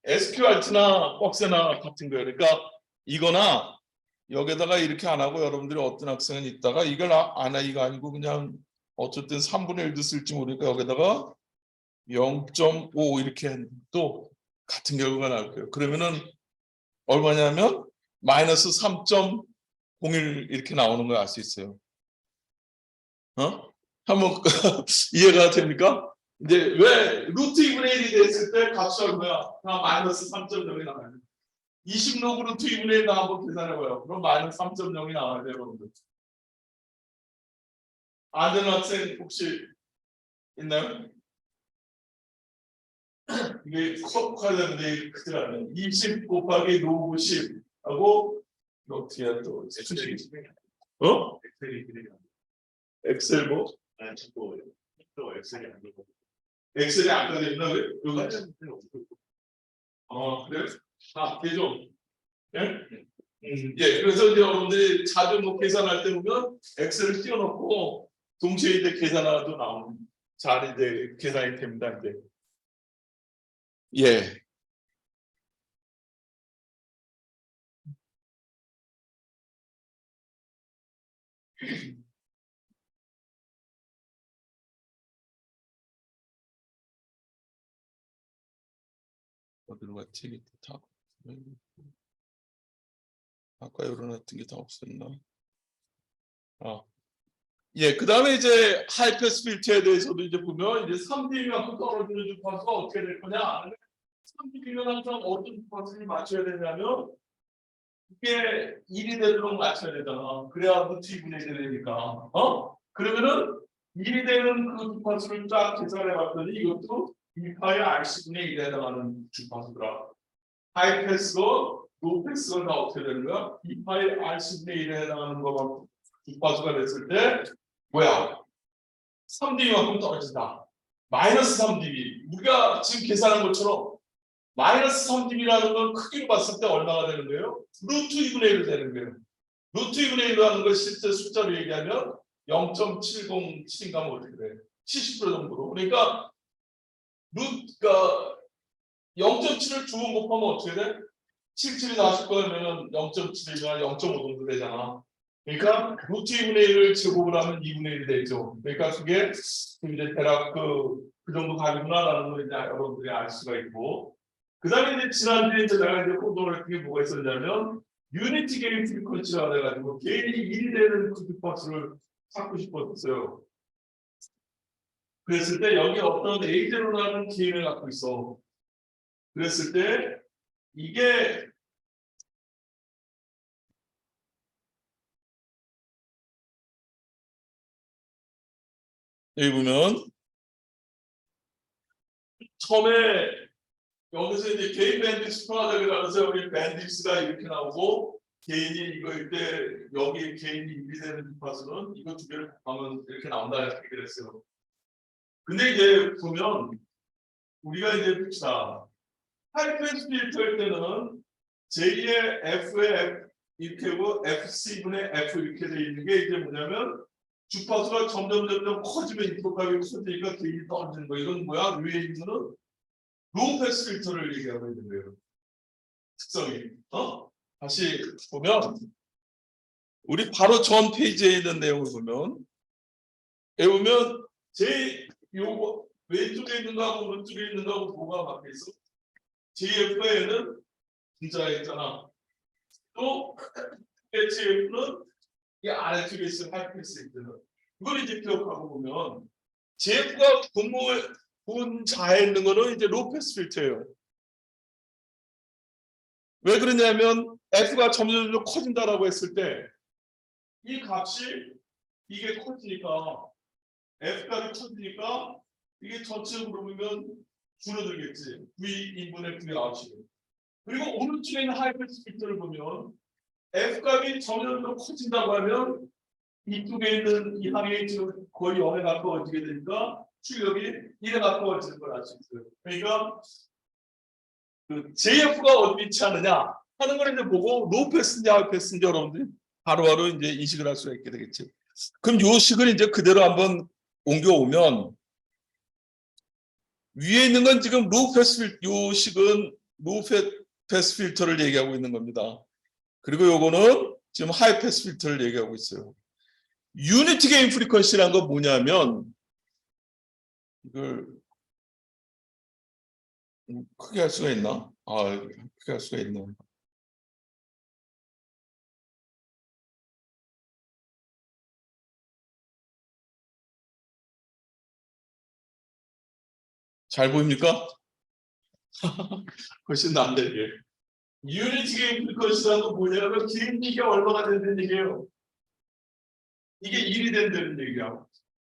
SQRT나 꺽스나 같은 거예요. 그러니까 이거나 여기다가 이렇게 안 하고 여러분들이 어떤 학생은 있다가 이걸 안 하기가 아니고 그냥 어쨌든 3분의 1도 쓸지 모르니까 여기다가 0.5 이렇게 해도 같은 결과가 나올 거예요. 그러면은 얼마냐면 마이너스 3.01 이렇게 나오는 걸 알 수 있어요. 한번 이해가 됩니까? 이제 왜 루트 2분의 1이 됐을 때 값이 얼마야? 다 마이너스 3.0이 나와요. 20 로그 루트 2분의 1나 한번 계산해봐요. 그럼 마이너스 3.0이 나와야 돼요, 여러분들. 안 되는 학생 혹시 있나요? 이게 컵해야 되는데 그때라면 20 곱하기 로그 10 하고 어떻게 해야 또 엑셀 뭐? 엑셀이 안 되나 왜? 그래? 개종. 예? 예, 그래서 이제 여러분들이 자주 뭐 계산할 때 보면 엑셀을 띄워놓고 동시에 이제 계산하도 나오는 잘 이제 계산이 됩니다. 이제. 예. 어디로 갔지? 밑에 다. 아까 열어놨던 게 다 없었나? 예, 그 다음에 이제 하이패스 필터에 대해서도 이제 보면 이제 3db만큼 떨어지는 주파수가 어떻게 될 거냐? 3db면 항상 어떤 주파수를 맞춰야 되냐면 이게 1이 되도록 맞춰야 되잖아. 그래야 루트 2분의 1이 되니까. 그러면은 1이 되는 그 주파수를 쫙 계산해 봤더니 이것도 2파의 RC분의 1에 해당하는 주파수더라. 하이패스고 로패스가 다 어떻게 되는 거야? 2파의 RC분의 1에 해당하는 거가 주파수가 됐을 때 뭐야? 3dB만큼 떨어진다. 마이너스 3dB. 우리가 지금 계산한 것처럼 마이너스 3dB라는 건 크기로 봤을 때 얼마가 되는 거예요? 루트 2분의 1이 되는 거예요. 루트 2분의 1로 하는 걸 실제 숫자로 얘기하면 0.707인가 뭐 어떻게 돼? 70% 정도로. 그러니까 루트가 0.7을 두 번 곱하면 어떻게 돼? 77이 40거면 0.7이나 0.5 정도 되잖아. 그러니까 루트 2분의 1을 제곱을 하면 2분의 1이 되죠. 그러니까 그게 이제 대략 그 정도 가지구나라는 걸 이제 여러분들이 알 수가 있고. 그 다음에 이제 지난주에 내가 이제 혼동을 했던 게 뭐가 있었냐면 유니티 게인 프리퀀시가 돼가지고 게인이 1이 되는 그 주파수를 찾고 싶었어요. 그랬을 때 여기 어떤 A0라는 게인을 갖고 있어. 그랬을 때 이게 여기 보면 처음에 여기서 이제 개인 밴드위스 통하자고 그러면서 여기 밴드위스가 이렇게 나오고 개인이 이거일 때 여기 개인이 1이 되는 주파수는 이거 두 개를 곱하면 이렇게 나온다 이렇게 그랬어요. 근데 이제 보면 우리가 이제 봅시다. 하이패스 필터일 때는 J의 F의 이렇게 하고 FC분의 F 이렇게 돼 있는 게 이제 뭐냐면 주파수가 점점 커지면 이쪽까지 커지니까 게인이 떨어지는 거. 이건 뭐야? 위에 있는 로우 패스 필터를 얘기하고 있는 거예요. 특성이. 다시 보면 우리 바로 전 페이지에 있는 내용을 보면 제 요거 왼쪽에 있는 거하고 오른쪽에 있는 거하고 뭐가 바뀌어 있어? JF에는 분자가 있잖아. 또 HF는 이 아래쪽에 있는 하이패스 있잖아. 이걸 이제 기억하고 보면 JF가 분자에 있는 거는 이제 로우 패스 필터예요. 왜 그러냐면 F가 점점 커진다라고 했을 때 이 값이 이게 커지니까 F값이 커지니까 이게 전체적으로 보면 줄어들겠지. V2분의 V 아웃이. 그리고 오른쪽에 있는 하이패스 필터를 보면 F값이 점점 더 커진다고 하면 이쪽에 있는 이 항이 지금 거의 0에 가까워지게 되니까 출력이 1에 가까워지는 걸 알 수 있어요. 그러니까 그 JF가 어디 위치하느냐 하는 걸 이제 보고 로우 패스인지 하이 패스인지 여러분들이 바로바로 이제 인식을 할 수가 있게 되겠지. 그럼 요 식을 이제 그대로 한번 옮겨오면 위에 있는 건 지금 로우 패스 필터, 요 식은 로우 패스 필터를 얘기하고 있는 겁니다. 그리고 요거는 지금 하이 패스 필터를 얘기하고 있어요. 유니티 게인 프리퀀시라는 건 뭐냐면 이걸 크게 할 수가 있나? 크게 할 수가 있네. 잘 보입니까? 훨씬 낫네 이게. 유니티 게인 프리퀀시라는 건 뭐냐면 기울기가 얼마가 된다는 얘기예요. 이게 1이 된다는 얘기야.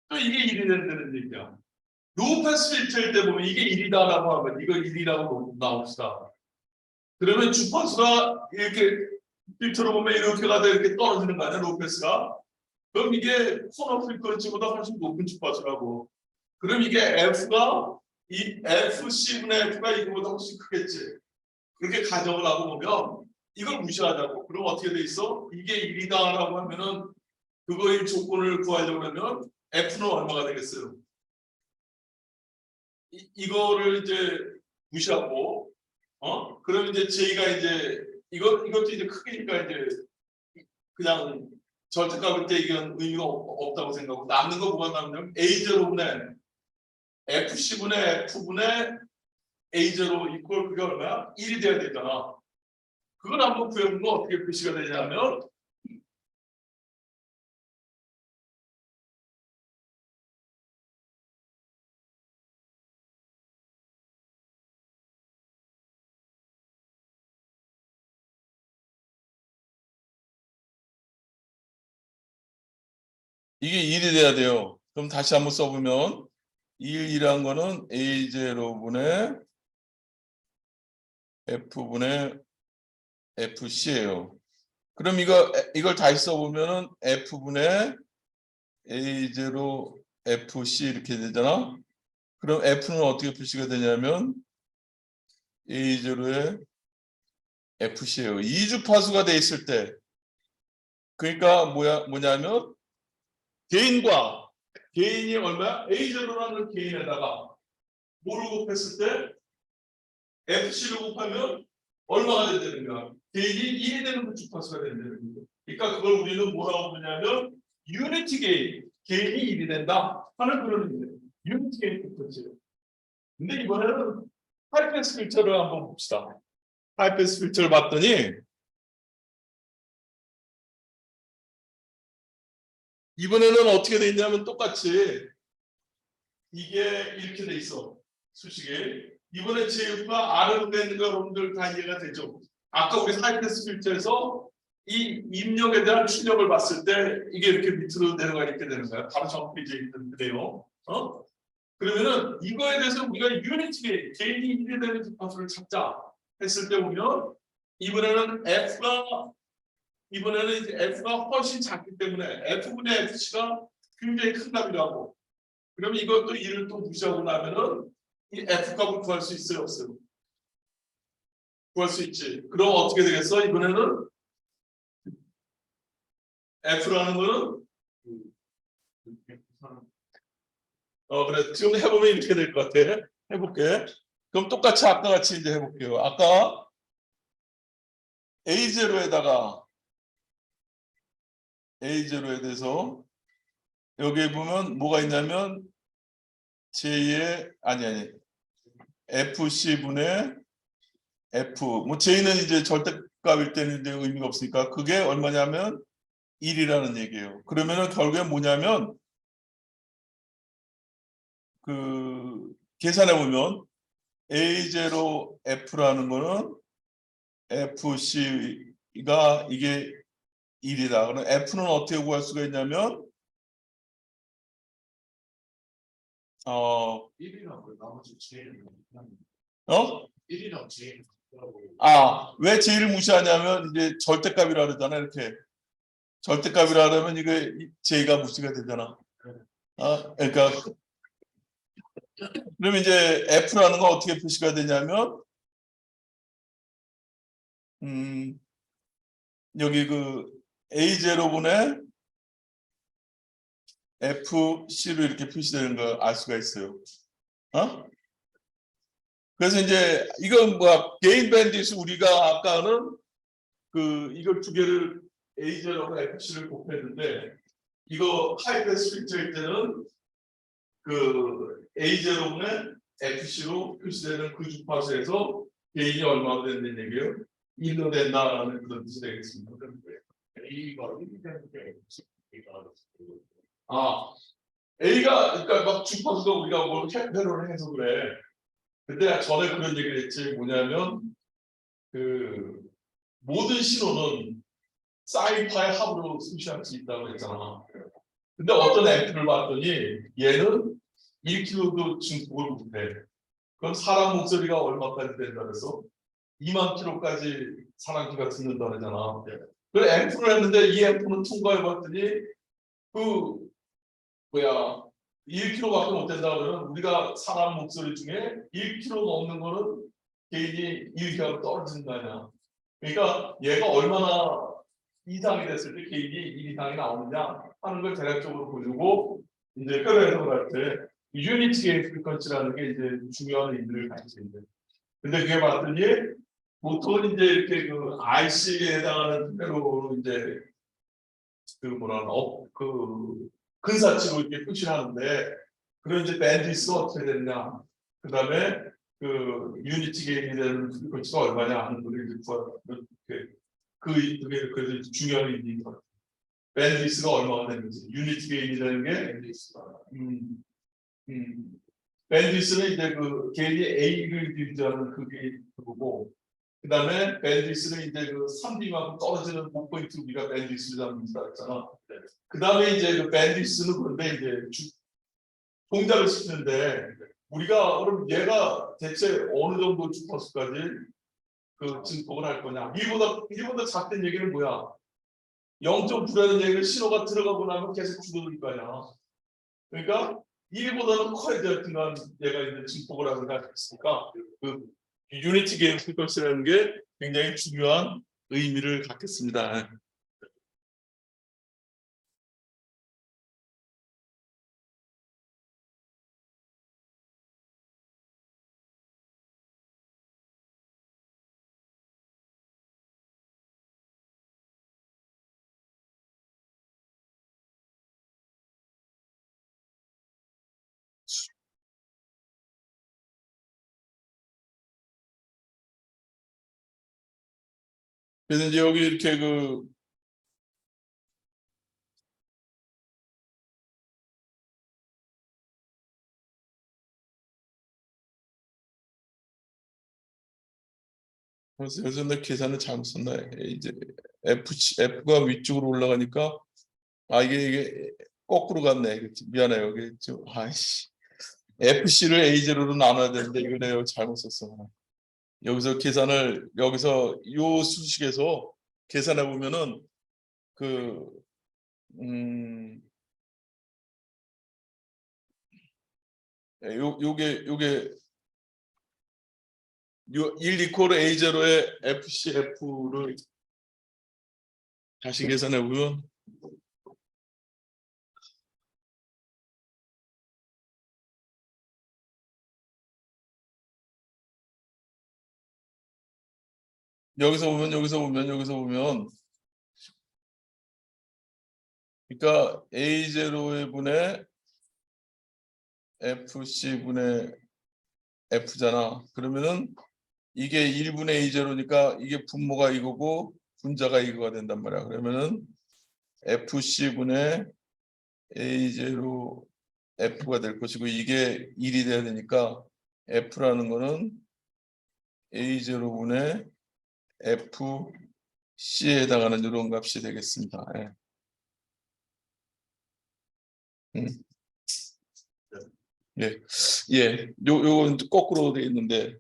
또 이게 1이 된다는 얘기야. 로우 패스 필터일 때 보면 이게 1이다라고 하면 이거 1이라고 나옵시다. 그러면 주파수가 이렇게 필터로 보면 이렇게 가다 이렇게 떨어지는 거 아니야, 로우 패스가? 그럼 이게 코너 프리퀀시보다 훨씬 높은 주파수라고. 그럼 이게 F가 이 FC분의 F가 이거보다 훨씬 크겠지. 그렇게 가정을 하고 보면 이걸 무시하자고. 그럼 어떻게 돼 있어? 이게 1이다라고 하면은 그거의 조건을 구하려고 하면 F는 얼마가 되겠어요? 이거를 이제 무시하고, 그럼 이제 J가 이제 이것도 이제 크기니까 이제 그냥 절대값일 때 이건 의미가 없다고 생각하고 남는 거 뭐가 남냐면 A0분의 FC분의 F분의 A0 이퀄 그게 얼마야? 1이 돼야 되잖아. 그걸 한번 구해보면 어떻게 표시가 되냐면 이게 1이 돼야 돼요. 그럼 다시 한번 써보면 1이란 거는 A0분의 F분의 FC예요. 그럼 이걸 다시 써보면은 F분의 A0 FC 이렇게 되잖아. 그럼 F는 어떻게 표시가 되냐면 A0의 FC예요. 이주파수가 돼 있을 때 그러니까 뭐냐면 개인이 얼마야? A0라는 개인에다가 뭐를 곱했을 때 FC를 곱하면 얼마가 된다는 거야? 개인이 1이 되는 그 주파수가 된다는 거죠. 그러니까 그걸 우리는 뭐라고 부르냐면 유니티 개인이 1이 된다 하는 그런 의미예요. 유니티 게인 프리퀀시예요. 근데 이번에는 하이패스 필터를 한번 봅시다. 하이패스 필터를 봤더니 이번에는 어떻게 돼 있냐면 똑같이 이게 이렇게 돼 있어. 수식이. 이번에 JF가 R로 되는 거 여러분들 다 이해가 되죠? 아까 우리 하이패스 필터에서 이 입력에 대한 출력을 봤을 때 이게 이렇게 밑으로 내려가 있게 되는 거야. 바로 전 페이지에 있는 그래요. 그러면은 이거에 대해서 우리가 유니티 개인이 1이 되는 주파수를 찾자 했을 때 보면 이번에는 이제 F가 훨씬 작기 때문에 F분의 FC가 굉장히 큰 값이라고. 그러면 이것도 1을 또 무시하고 나면은 이 F값을 구할 수 있어요, 없어요? 구할 수 있지. 그럼 어떻게 되겠어? 이번에는 F라는 거는 그래 지금 해보면 이렇게 될 것 같아. 해볼게. 그럼 똑같이 아까 같이 이제 해볼게요. 아까 A0에다가 A0에 대해서 여기에 보면 뭐가 있냐면 J의 아니 FC분의 F 뭐 J는 이제 절대값일 때는 이제 의미가 없으니까 그게 얼마냐면 1이라는 얘기예요. 그러면은 결국에 뭐냐면 그 계산해 보면 A0F라는 거는 FC가 이게 1이다. 그럼 F는 어떻게 구할 수가 있냐면 1이랑 그 나머지 J는 어? 1이랑 J는 왜 J를 무시하냐면 이제 절대값이라 그러잖아. 이렇게 절대값이라 그러면 이게 J가 무시가 되잖아. 그러니까 그러면 이제 F라는 거 어떻게 표시가 되냐면 여기 그 A0분의 FC로 이렇게 표시되는 거 알 수가 있어요. 그래서 이제 이건 뭐 개인 밴디스 우리가 아까는 그 이걸 두 개를 A0하고 FC를 곱했는데 이거 하이패스 필터일 때는 그 A0분의 FC로 표시되는 그 주파수에서 개인이 얼마나 된다는 얘기예요? 1로 된다라는 그런 뜻이 되겠습니다. A가 1이 되는데 A가 A가 그러니까 막 주파수가 우리가 뭘 캐페로를 해서 그래. 근데 전에 그런 얘기를 했지 뭐냐면 그 모든 신호는 사인파의 합으로 수시할 수 있다고 했잖아. 근데 어떤 앰프를 봤더니 얘는 1kHz도 증폭을 못해. 그럼 사람 목소리가 얼마까지 된다 그래서 2만 kHz까지 사람 귀가 듣는다 그러잖아. 그래 앰프를 했는데 이 앰프는 통과해 봤더니 그 뭐야 1kHz밖에 못 된다 그러면 우리가 사람 목소리 중에 1kHz 넘는 거는 개인이 1kHz 떨어지는 거 아니야. 그러니까 얘가 얼마나 이상이 됐을 때 개인이 1 이상이 나오느냐 하는 걸 대략적으로 보여주고 이제 뼈를 해석을 할 때 유니티 게인 프리퀀시라는 게 이제 중요한 의미를 가지고 있는데 근데 그게 봤더니 보통은 이제 이렇게 그 IC에 해당하는 뼈로 이제 그 뭐라 그 근사치로 이렇게 표시하는데 그런 이제 밴드위스가 어떻게 되느냐 그다음에 그 유니티 게인이 되는 프리퀀시가 얼마냐 하는 거를 이제 그게 그래서 중요한 의미인 것 같아요. 밴드위스가 얼마가 되는지 유니티 게인이라는 게 밴드위스는 이제 그 개인이 A를 유지하는 그게 그거고 그다음에 밴드위스는 이제 그 3D만큼 떨어지는 목포인트 우리가 밴드위스를 잡는다 했잖아. 그다음에 이제 그 밴드위스는 그런데 이제 동작을 시키는데 우리가 그럼 얘가 대체 어느 정도 주파수까지 그 증폭을 할 거냐? 1보다 작다는 얘기는 뭐야? 0.9라는 얘기는 신호가 들어가고 나면 계속 줄어들 거 아니야. 그러니까 1보다는 커야 될 든간 얘가 이제 증폭을 하는 게 있으니까 그 유니티 게인 프리퀀시라는 게 굉장히 중요한 의미를 갖겠습니다. 그래서 이제 여기 이렇게 그래서 내 계산을 잘못 썼나 이제 F가 위쪽으로 올라가니까 이게 거꾸로 갔네. 미안해요. 이게 좀 아이씨 FC를 A0로 나눠야 되는데 이걸 내가 잘못 썼어. 여기서 계산을 여기서 요 수식에서 계산해 보면은 요게 1 이퀄 A0의 FCF를 다시 계산해 보면 여기서 보면 그러니까 A0의 분의 FC분의 F잖아. 그러면은 이게 1분의 A0니까 이게 분모가 이거고 분자가 이거가 된단 말이야. 그러면은 FC분의 A0 F가 될 것이고 이게 1이 돼야 되니까 F라는 거는 A0분의 FC에 해당하는 이런 값이 되겠습니다. 예. 예, 예, 요건 거꾸로 돼 있는데,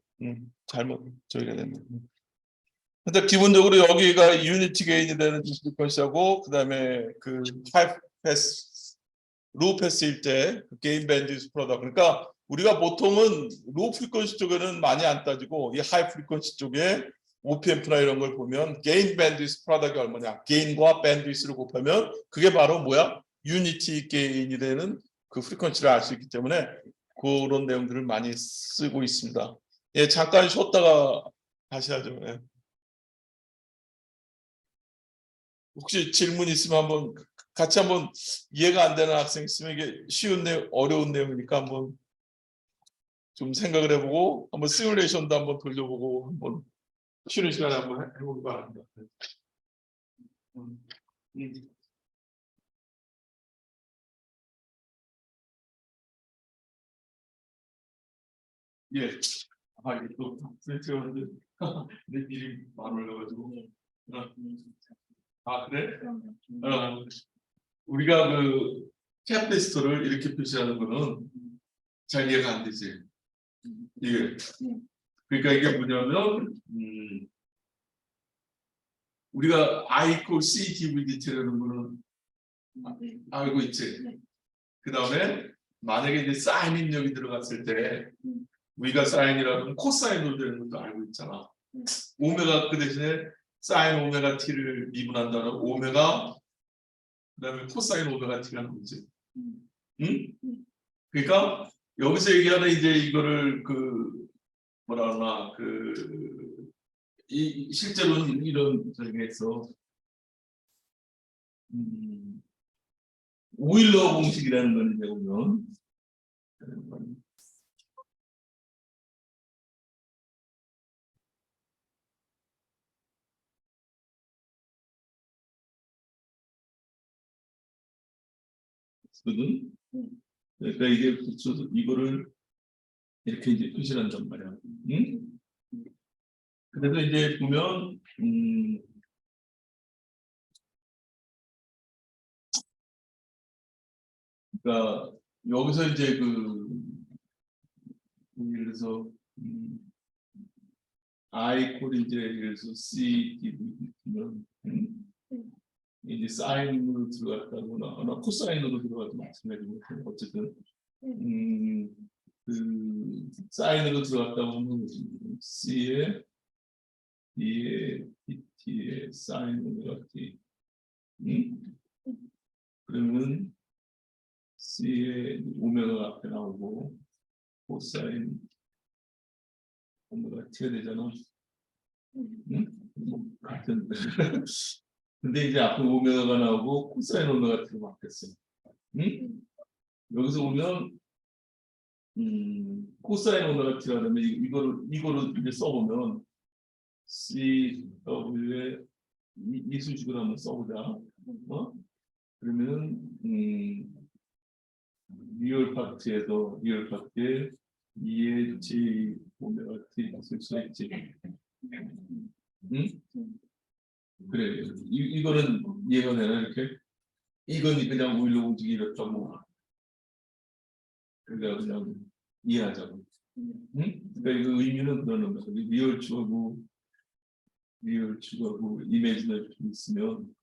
잘못 저희가 됐네. 근데 기본적으로 여기가 유니티 게인이 되는 프리퀀시하고 그다음에 그 하이 패스, 로우 패스일 때 게인 밴드위스 프로덕트. 그러니까 우리가 보통은 로우 프리퀀시 쪽에는 많이 안 따지고 이 하이 프리퀀시 쪽에 OPM프나 이런 걸 보면 게인 밴드위스 프로덕트가 얼마냐, 게인과 밴드위스를 곱하면 그게 바로 뭐야? 유니티 게인이 되는 그 프리퀀시를 알 수 있기 때문에 그런 내용들을 많이 쓰고 있습니다. 예, 잠깐 쉬었다가 다시 하죠. 예. 혹시 질문 있으면 한번 같이 한번 이해가 안 되는 학생 있으면 이게 쉬운 내용, 어려운 내용이니까 한번 좀 생각을 해보고 한번 시뮬레이션도 한번 돌려보고 한번 쉬는 시간에 한번 해보기 바랍니다. 예. 아, 이게 또 프린트가 하는데 내 일이 많이 올라가지고. 아, 그래? 우리가 그 캡리스트를 이렇게 표시하는 거는 잘 이해가 안 되지. 이게 그러니까 이게 뭐냐면 우리가 I equal C DVDT라는 거는 알고 있지. 그 다음에 만약에 이제 사인 입력이 들어갔을 때 우리가 사인이라는 코사인으로 되는 것도 알고 있잖아. 오메가 그 대신에 사인 오메가 t를 미분한다는 오메가 그다음에 코사인 오메가 t가 나오지. 응? 그러니까 여기서 얘기하는 이제 이거를 그 뭐라 그러나 이 실제로는 이런 저기가 있어. 오일러 공식이라는 걸 이제 보면 그러니까 이게 붙여서 이거를 이렇게 이제 표시를 한단 말이야. 응? 그래서 이제 보면 그러니까 여기서 이제 예를 들어서 I 콜 이제 예를 들어서 C D면 이제 사인으로 들어갔다거나 코사인으로 들어가도 마찬가지고 어쨌든 그 사인으로 들어갔다 보면 C에 D에 T에 사인 오메가 T 그러면 C에 오메가 앞에 나오고 코사인 오메가 T가 되잖아. 뭐 같은 근데 이제 앞에 오메가가 나오고 코사인 오메가 T로 바뀌었어. 여기서 보면 코사인 오메가 T가 되면 이거를 이제 써보면 CW에 이 수식을 한번 써보자. 그러면 리얼 파트에 2의 J 오메가 T 쓸 수 있지. 그래. 이거는 이해가 되나 이렇게? 이건 그냥 오일러 공식이 이렇게 뭐 그냥 이해하자고. 그러니까 이 의미는 그러는 거죠. 리얼 추가고 이미지널 있으면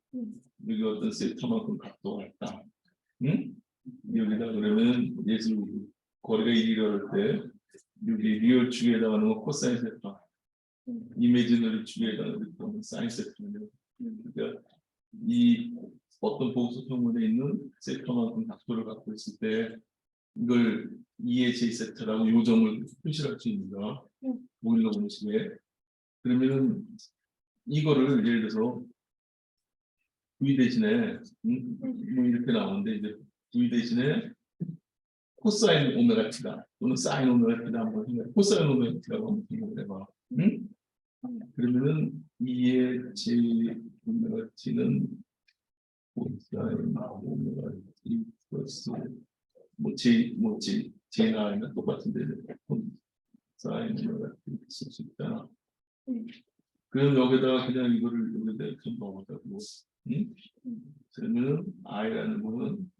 여기 어떤 세타만큼 각도가 있다. 여기다 그러면 예술 거리가 1이라 할 때 여기 리얼 축에 해당하는 건 코사인 세타, 이미지널 축에 해당하는 건 사인 세타인데, 그러니까 이 어떤 보수소문에 있는 섹터만큼 각도를 갖고 있을 때 이걸 2의 J세트라고 요점을 표시할 수 있는 거. 보일러 공식에. 그러면은 이거를 예를 들어서 V 대신에 뭐 이렇게 나오는데 이제 V 대신에 코사인 오메가 t다 또는 사인 오메가 t다 한번 생각. 코사인 오메가 t라고 한번 생각을 해봐. 응? 그러면은 2의 J 오메가 t는 코사인 오메가 t 플러스 J나 아니면 똑같은데 사인 오메가 t 쓸 수 있잖아. 그럼 여기다가 그냥 이거를 여기다 이렇게 넣어보자고. 응? 그러면 I라는 거는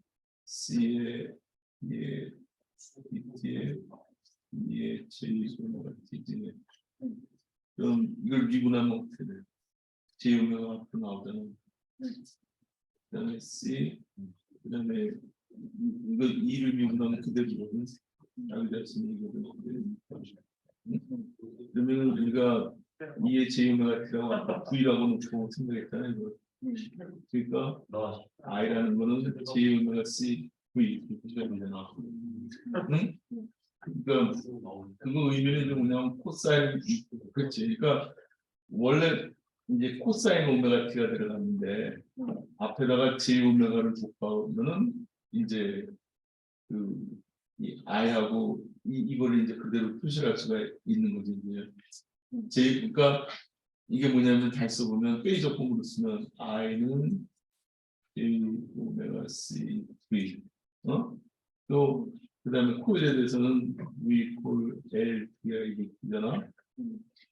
C의 B의 B의 J 오메가 T지. 그럼 이걸 미분하면 어떻게 돼? J 오메가 앞으로 나오잖아. 그다음에 C, 그다음에 이거 2를 미분하면 그대로거든. 여기 됐으니 이거는 그러면 우리가 2의 J 오메가 T라고 아까 V라고 놓고 생각했잖아요. 이거. 그러니까 I라는 거는 J 오메가 C V 이렇게 되잖아. 응? 그러니까 그거 의미는 뭐냐면 코사인 그렇지. 그러니까 원래 이제 코사인 오메가 t가 들어갔는데 앞에다가 J 오메가를 곱하면은 이제 이 I하고 이거를 이제 그대로 표시할 수가 있는 거지 이제. 그러니까 이게 뭐냐면 잘 써보면 페이저폼으로 쓰면 I는 J 오메가 C V 또 그다음에 코일에 대해서는 V 콜 L D가 이게 있잖아.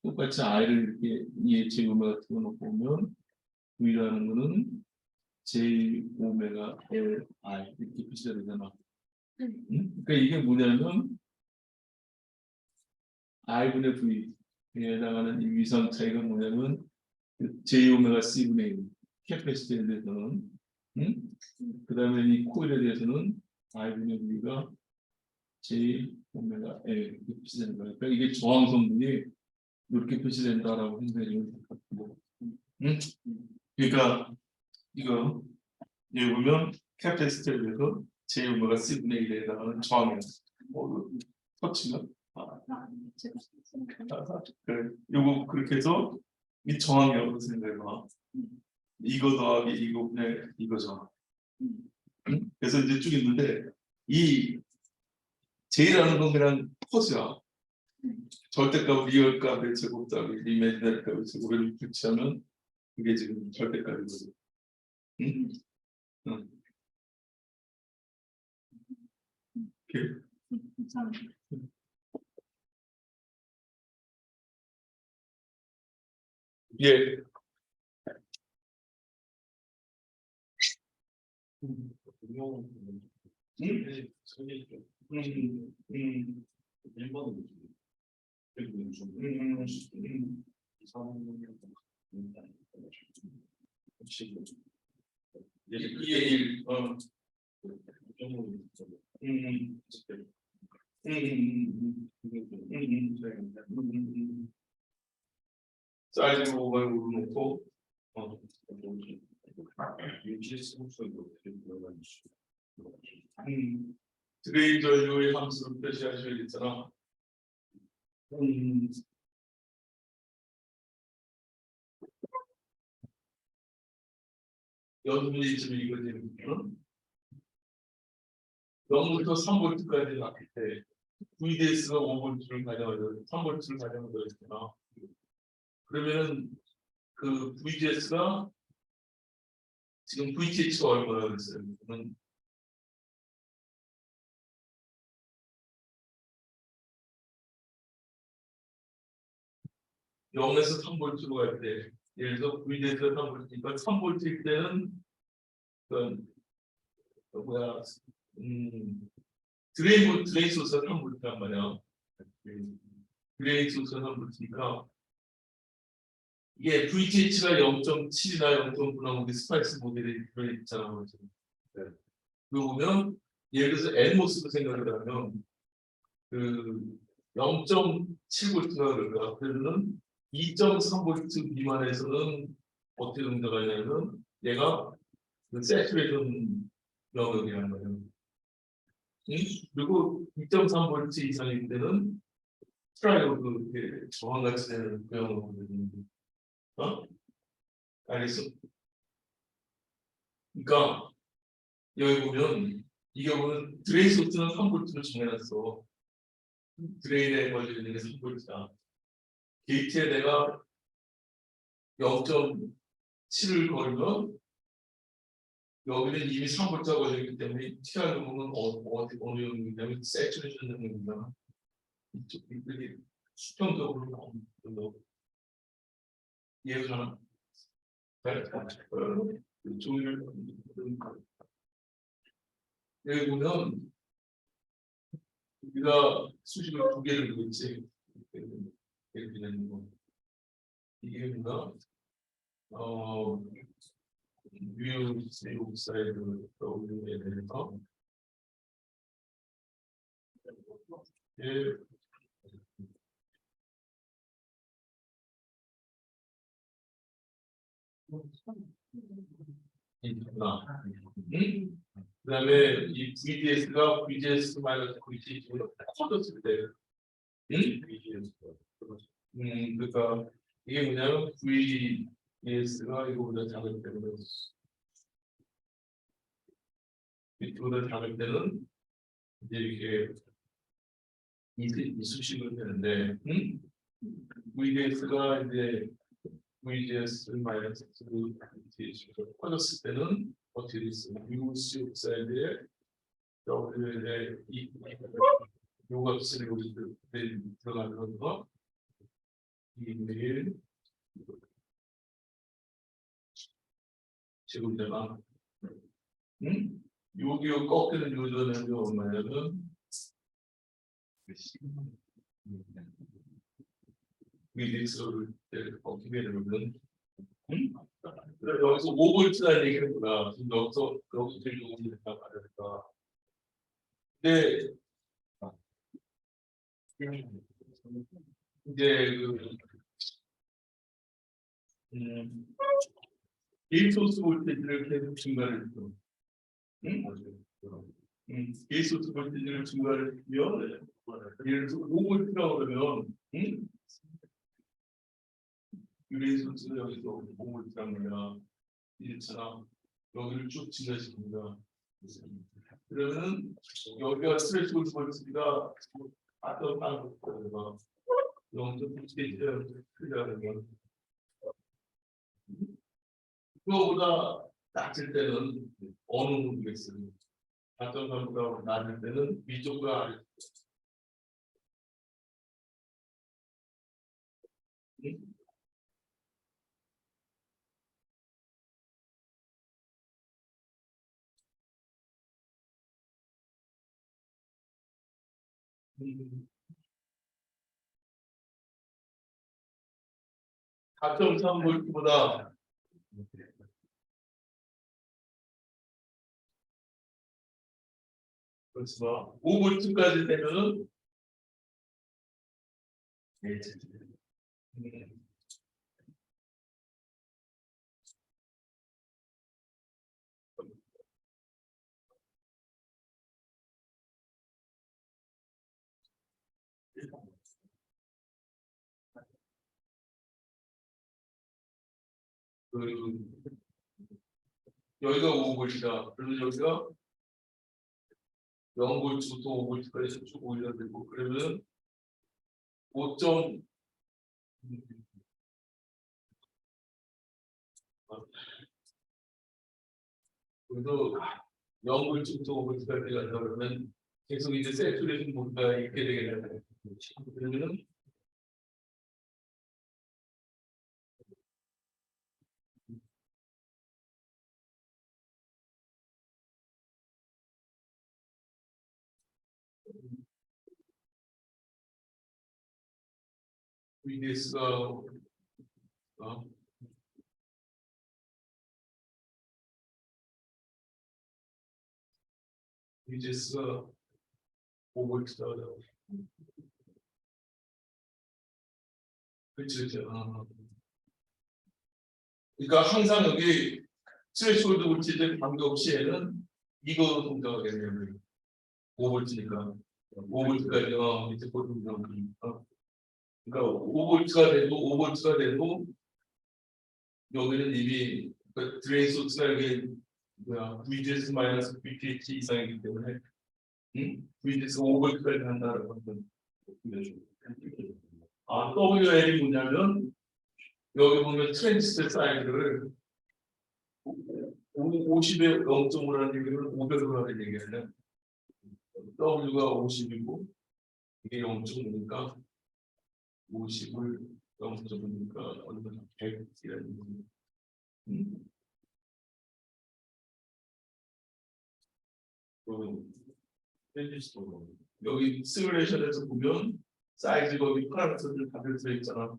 똑같이 I를 이렇게 2의 J 오메가 T로 놓고 보면 V라는 거는 J 오메가 L I 이렇게 표시가 되잖아. 그러니까 이게 뭐냐면 I분의 V에 해당하는 이 위상 차이가 뭐냐면 J 오메가 C분의 1 캐패시티에 대해서는 그다음에 이 코일에 대해서는 I분의 V가 J 오메가 L 이렇게 표시되는 거예요. 그러니까 이게 저항 성분이 이렇게 표시된다라고 생각하시면 될 것 같고, 그러니까 이거 여기 보면 캐패시티에 대해서 J 오메가 C분의 1에 해당하는 저항이야. 터치가 그래. 요거 그렇게 해서 이 저항이라고 생각해봐. 이거 더하기 이거 분의 이거죠. 그래서 이제 쭉 있는데 이 J라는 건 그냥 코스야. 절대값, 리얼값의 제곱 더하기 이미지널 값의 제곱을 붙이면 그게 지금 절대값이거든. 응? 응. 이렇게. 예. 사이즈 오버로 놓고 드레이저유의 함수를 표시하셔야겠잖아. 여기쯤 이거지. 0부터 3볼트까지 나갈 때 VDS가 5볼트를 가져가죠. 3볼트를 가져가죠. 했잖아. 그러면 그 VDS가 지금 VTH가 얼마나 됐어요? 0에서 3볼트로 갈 때, 예를 들어 VDS가 3볼트니까 3볼트일 때는 드레인 소스가 3볼트란 말이야. 드레인 소스가 3볼트니까 이게 VTH가 0.7이나 0.9나 우리 스파이스 모델이 들어있잖아. 그거 보면 예를 들어서 NMOS로 생각을 하면 그 0.7볼트가 그럴까? 그러면 2.3볼트 미만에서는 어떻게 응답하냐면 얘가 그 세츄레이션 영역이라는 거예요. 응? 그리고 2.3V 이상일 때는 트라이오드 그 저항같이 되는 그 영역이거든요. 알겠어? 그러니까 여기 보면 이 경우는 드레인 소스는 3V로 정해놨어. 드레인에 걸려 있는 게 3V다. 게이트에 내가 0.7을 걸면 여기는 이미 3V가 걸려있기 때문에 TR 부분은 어느 영역이냐면 세츄레이션 영역입니다. 이쪽이 수평적으로 나오는 이해가 종이를 여기 보면 우리가 수식을 2개를 두고 있지. 이렇게 되는 거. 이게 뭐가 뮤 세이브사이드 떠올리게 되면서 예. 있구나. 그다음에 이 VDS가 VGS 마이너스 VGS로 커졌을 때, 그러니까 이게 뭐냐면 VDS가 이거보다 작을 때는 이거보다 작을 때는 이제 이렇게 이 수식을 되는데, VDS가 이제 VGS 마이너스 VGS로 커졌을 때는 어떻게 됐어요? 유시 옥사이드에 W에 이 요값을 여기 들어가는 거 2일 제곱되나 여기 꺾이는 요소는 얼마냐면 VGS를 꺾이게 되면 여기서 5V라는 얘기는 뭐야? 여기서 들고 오니까 말이니까. 근데 이제 게이소스 볼테이지를 계속 증가를 했어. 게이소스 볼테이지를 증가를 했으면 예를 들어서 5V라고 그러면 게이소스는 여기서 5V라는 거야. 이렇잖아. 여기를 쭉 증가시킵니다. 그러면은 여기가 스트레스골드 볼트가 어떤 방법으로 0.9스테이지를 크리라는 건 그거보다 낮을 때는 어느 부분이겠어요? 어떤 방법보다 낮을 때는 위쪽과 아래. 음. 4.3V보다 그렇지만 5V까지 되면은 여기가 5V다. 그러면 여기가 0V부터 5V까지 쭉 올려되고 그러면 5. 그래서 0V부터 5V까지 간다 그러면 계속 이제 세츄레이션 모드가 있게 되겠네요. 그러면은 VDS가 VDS가 5V다. 그렇죠. 그러니까 항상 여기 스레시홀드 볼티지 반격 시에는 이거 동작하겠네요. 5볼트니까 5볼트까지 밑에 보통 그러니까 5볼트가 돼도 여기는 이미 드레인 소스가 여기 VGS 마이너스 VPH 이상이기 때문에 VGS 5볼트까지 간다는 것은 WL이 뭐냐면 여기 보면 트랜지스터 사이즈를 50에 0.5라는 얘기는 500으로 하는 얘기는 W가 50이고 이게 0.5니까 50을 0.5니까 얼마나 100이라는 얘기. 여기 시뮬레이션에서 보면 사이즈 거기 파라미터들 다 들어 있잖아.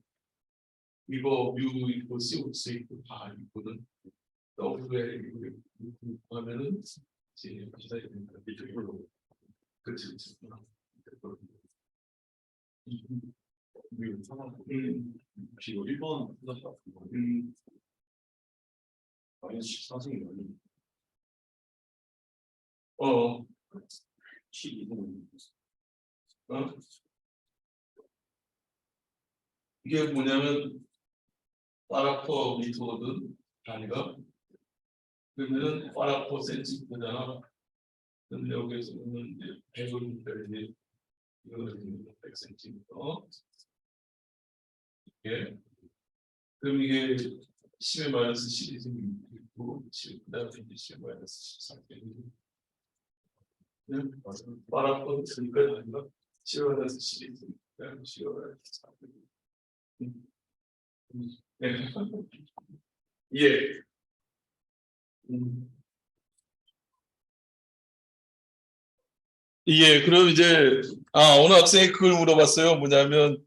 이거 뮤 있고 CO2 있고 다 있거든. W에 하면은 이제 기다려 이쪽으로 그렇지. 뮤 상황. 지금 1번 마이너스 14승이 어. 12등. 이게 뭐냐면 파라퍼 미터거든 단위가. 그러면은 파라퍼 센티미터잖아. 근데 여기서 보면 이제 100을 이제 이거는 100cm. 이게 그럼 이게 10의 마이너스 10이 생기고 10 그다음에 이제 10의 마이너스 13. 파라퍼 그러니까 아닌가? 10의 마이너스 10이 생기고 10의 마이너스 13. 네. 예. 예, 그럼 이제 어느 학생이 그걸 물어봤어요. 뭐냐면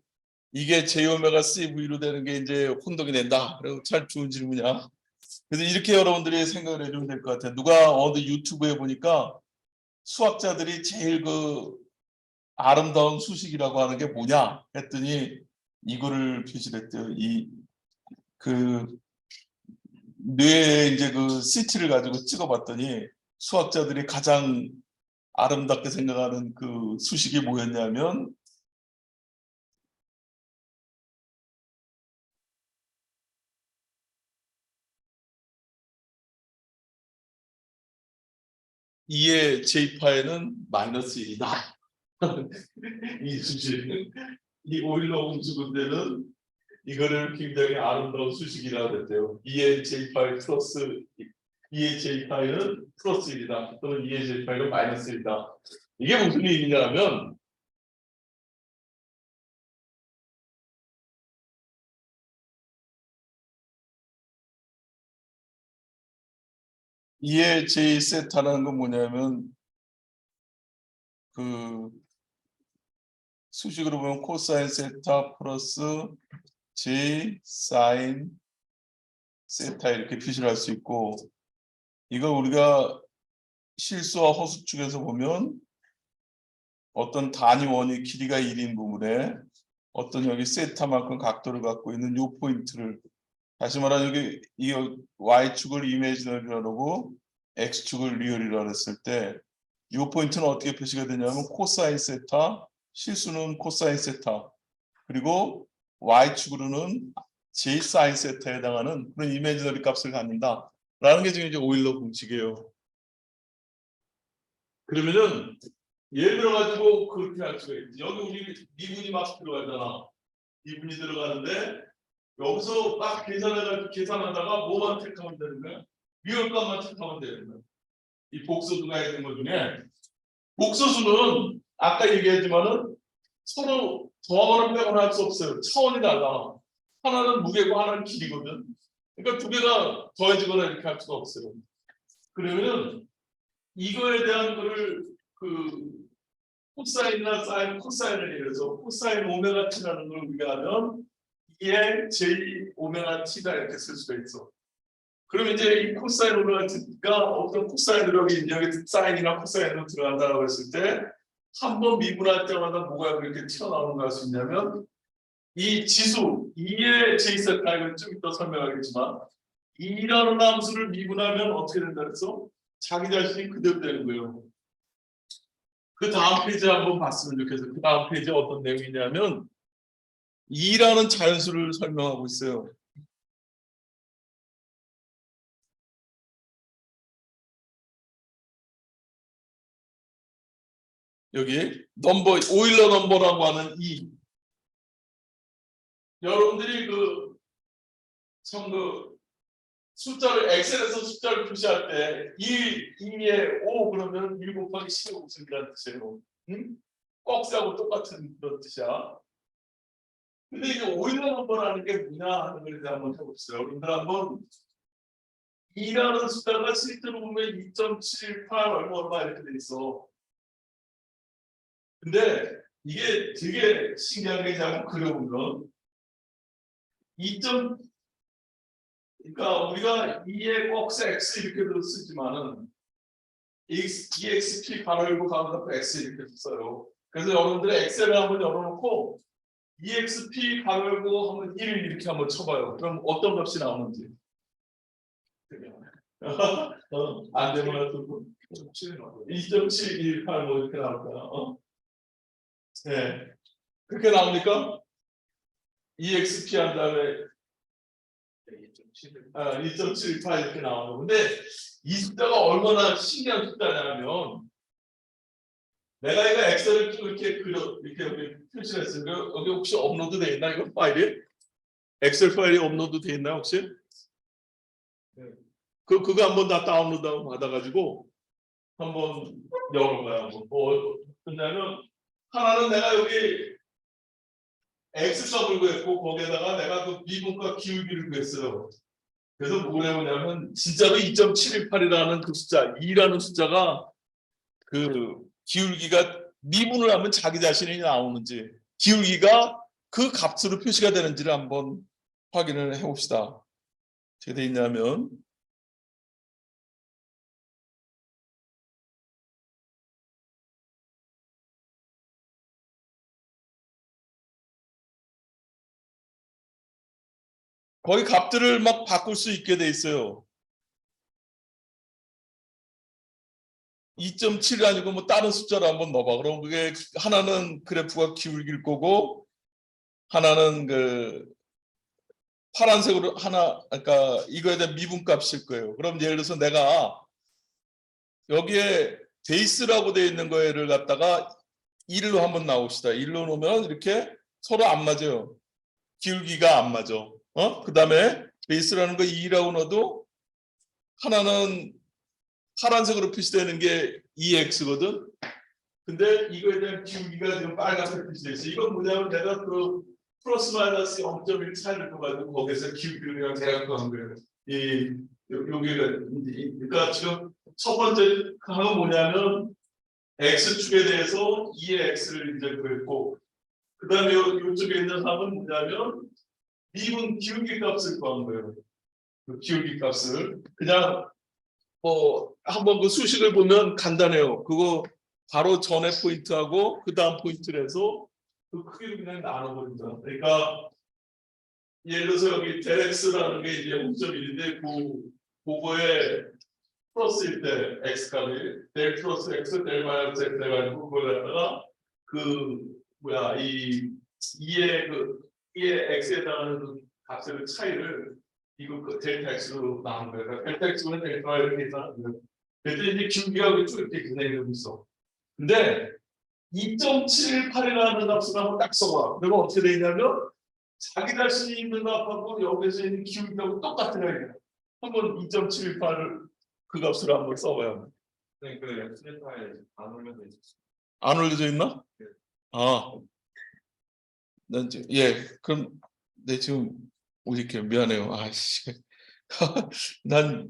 이게 J오메가 CV로 되는 게 이제 혼동이 된다. 그리고 참 좋은 질문이야. 그래서 이렇게 여러분들이 생각을 해주면 될 것 같아요. 누가 어디 유튜브에 보니까 수학자들이 제일 그 아름다운 수식이라고 하는 게 뭐냐 했더니 이거를 표시를 했대요. 이 그 뇌에 이제 그 CT를 가지고 찍어봤더니 수학자들이 가장 아름답게 생각하는 그 수식이 뭐였냐면 E의 J파에는 마이너스 1이다. 이 수식. 이 오일러 공수군대는 이거를 굉장히 아름다운 수식이라고 했대요. E의 J파이 플러스 E의 J파이는 플러스 1이다. 또는 E의 J파이는 마이너스 1이다. 이게 무슨 의미냐면 E의 J 세타라는 건 뭐냐면 그 수식으로 보면 코사인 세타 플러스 J 사인 세타 이렇게 표시를 할 수 있고 이거 우리가 실수와 허수축에서 보면 어떤 단위 원이 길이가 1인 부분에 어떤 여기 세타만큼 각도를 갖고 있는 이 포인트를 다시 말하면 여기 이 y축을 이미지너리라고 하고 x축을 리얼이라고 했을 때 이 포인트는 어떻게 표시가 되냐면 코사인 세타 실수는 코사인 세타 그리고 y축으로는 j 사인 세타에 해당하는 그런 이미지너리 값을 갖는다 라는 게 지금 이제 오일러 공식이에요. 그러면은 예를 들어 가지고 그렇게 할 수가 있지. 여기 우리 미분이 막 들어가잖아. 미분이 들어가는데 여기서 막 계산하다가 뭐만 택하면 되는 거야? 미열값만 택하면 되는 거야. 이 복소수가 있는 것 중에 복소수는 아까 얘기했지만은 서로 더하거나 빼거나 할 수 없어요. 차원이 달라. 하나는 무게고 하나는 길이거든. 그러니까 두 개가 더해지거나 이렇게 할 수가 없어요. 그러면은 이거에 대한 거를 그 코사인이나 사인, 코사인을 얘기해서 코사인 오메가 t라는 걸 우리가 하면 이게 J 오메가 t다 이렇게 쓸 수가 있어. 그러면 이제 이 코사인 오메가 t가 어떤 코사인으로 여기 사인이나 코사인으로 들어간다고 했을 때 한 번 미분할 때마다 뭐가 그렇게 튀어나오는 걸 할 수 있냐면 이 지수 2의 J 세타 이건 좀 이따 설명하겠지만 2라는 함수를 미분하면 어떻게 된다 그랬어? 자기 자신이 그대로 되는 거예요. 그 다음 페이지 한번 봤으면 좋겠어요. 그 다음 페이지 어떤 내용이냐면 2라는 자연수를 설명하고 있어요. 여기 넘버 오일러 넘버라고 하는 2. 여러분들이 그 숫자를 엑셀에서 숫자를 표시할 때 2에 5 그러면 1 곱하기 10의 곱셈이라는 뜻이에요. 응? 꺽쇠하고 똑같은 그런 뜻이야. 근데 이제 오일러 넘버라는 게 뭐냐 하는 걸 이제 한번 해봅시다. 여러분들 한번 2라는 숫자가 실제로 보면 2.78 얼마 이렇게 돼 있어. 근데 이게 되게 신기한 게 한번 그려보면 2. 그러니까 우리가 2의 꺽쇠 x 이렇게 쓰지만은 EXP 가로 열고 가로 닫고 x 이렇게 써요. 그래서 여러분들이 엑셀을 한번 열어놓고 EXP 가로 열고 한번 1을 이렇게 한번 쳐봐요. 그럼 어떤 값이 나오는지. 안 되면 2.718 뭐 이렇게 나올 거야. 네. 그렇게 나옵니까? EXP 한 다음에 2.78 이렇게 나오는 건데 이 숫자가 얼마나 신기한 숫자냐면 내가 이거 엑셀을 좀 이렇게 표시를 했으니까 여기 혹시 업로드 돼 있나 이거 파일이? 엑셀 파일이 업로드 돼 있나 혹시? 그거 한번 다 다운로드 받아가지고 한번 열어봐요. 왜냐면 하나는 내가 여기 X값을 구했고 거기에다가 내가 그 미분과 기울기를 구했어요. 그래서 뭘 해보냐면 진짜로 2.718이라는 그 숫자 2라는 숫자가 그 기울기가 미분을 하면 자기 자신이 나오는지 기울기가 그 값으로 표시가 되는지를 한번 확인을 해봅시다. 어떻게 돼 있냐면 거기 값들을 막 바꿀 수 있게 돼 있어요. 2.7이 아니고 뭐 다른 숫자로 한번 넣어봐. 그럼 그게 하나는 그래프가 기울기일 거고 하나는 그 파란색으로 하나 그러니까 이거에 대한 미분값일 거예요. 그럼 예를 들어서 내가 여기에 베이스라고 되어 있는 거를 갖다가 1로 한번 나옵시다. 1로 놓으면 이렇게 서로 안 맞아요. 기울기가 안 맞아. 그다음에 베이스라는 거 2라고 넣어도 하나는 파란색으로 표시되는 게 2x거든. 근데 이거에 대한 기울기가 지금 빨간색 표시되어 있어. 이건 뭐냐면 내가 그 플러스 마이너스 0.1 차이를 가지고 거기서 기울기를 그냥 대략한 거예요. 여기가 그러니까 지금 첫 번째 항은 뭐냐면 x축에 대해서 2의 x를 이제 구했고 그다음에 이쪽에 있는 항은 뭐냐면 미분 기울기 값을 구한 거예요. 그 기울기 값을 그냥 뭐 한번 그 수식을 보면 간단해요. 그거 바로 전에 포인트하고 그 다음 포인트를 해서 그 크기를 그냥 나눠버린다. 그러니까 예를 들어서 여기 델 x라는 게 이제 0.1인데 그거에 플러스일 때 x값이 델 플러스 x 델 마이너스 x 해가지고 그걸 갖다가 그 뭐야 이 2의 x에 해당하는 그 값의 차이를 이거 그 델타 x로 나눈 거예요. 그러니까 델타 x는 델타 이렇게 계산하는 거예요. 그랬더니 이제 기울기가 쭉 이렇게 계산이 되고 있어. 근데 2.78이라는 값을 한번 딱 써봐. 그러면 어떻게 되냐면 자기 자신이 있는 값하고 여기서 있는 기울기하고 똑같은 거예요. 한번 2.78을 그 값으로 한번 써봐요. 네, 그 엑셀 파일 안 올려져 있었어요. 안 올려져 있나? 네. 아, 난 지금 그럼 내 지금 올릴게요. 미안해요. 아씨, 난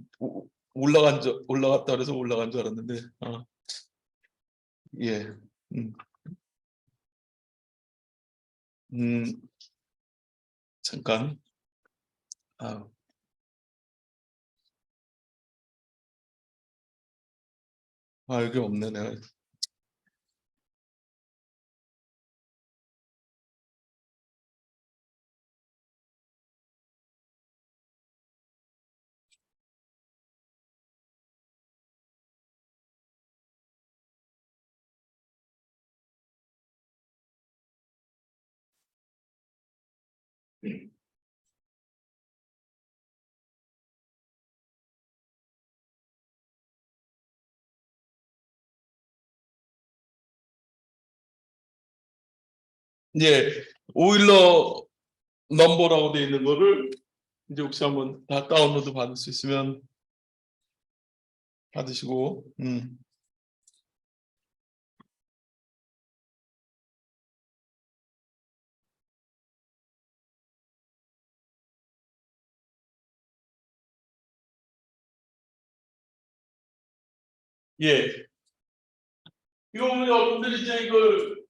올라갔다 그래서 올라간 줄 알았는데, 예, 음, 음, 잠깐, 아, 여기 없네 내가. 이제 오일러 넘버라고 되어 있는 거를 이제 혹시 한번 다 다운로드 받을 수 있으면 받으시고, 예. 이거 보면 여러분들이 이제 이걸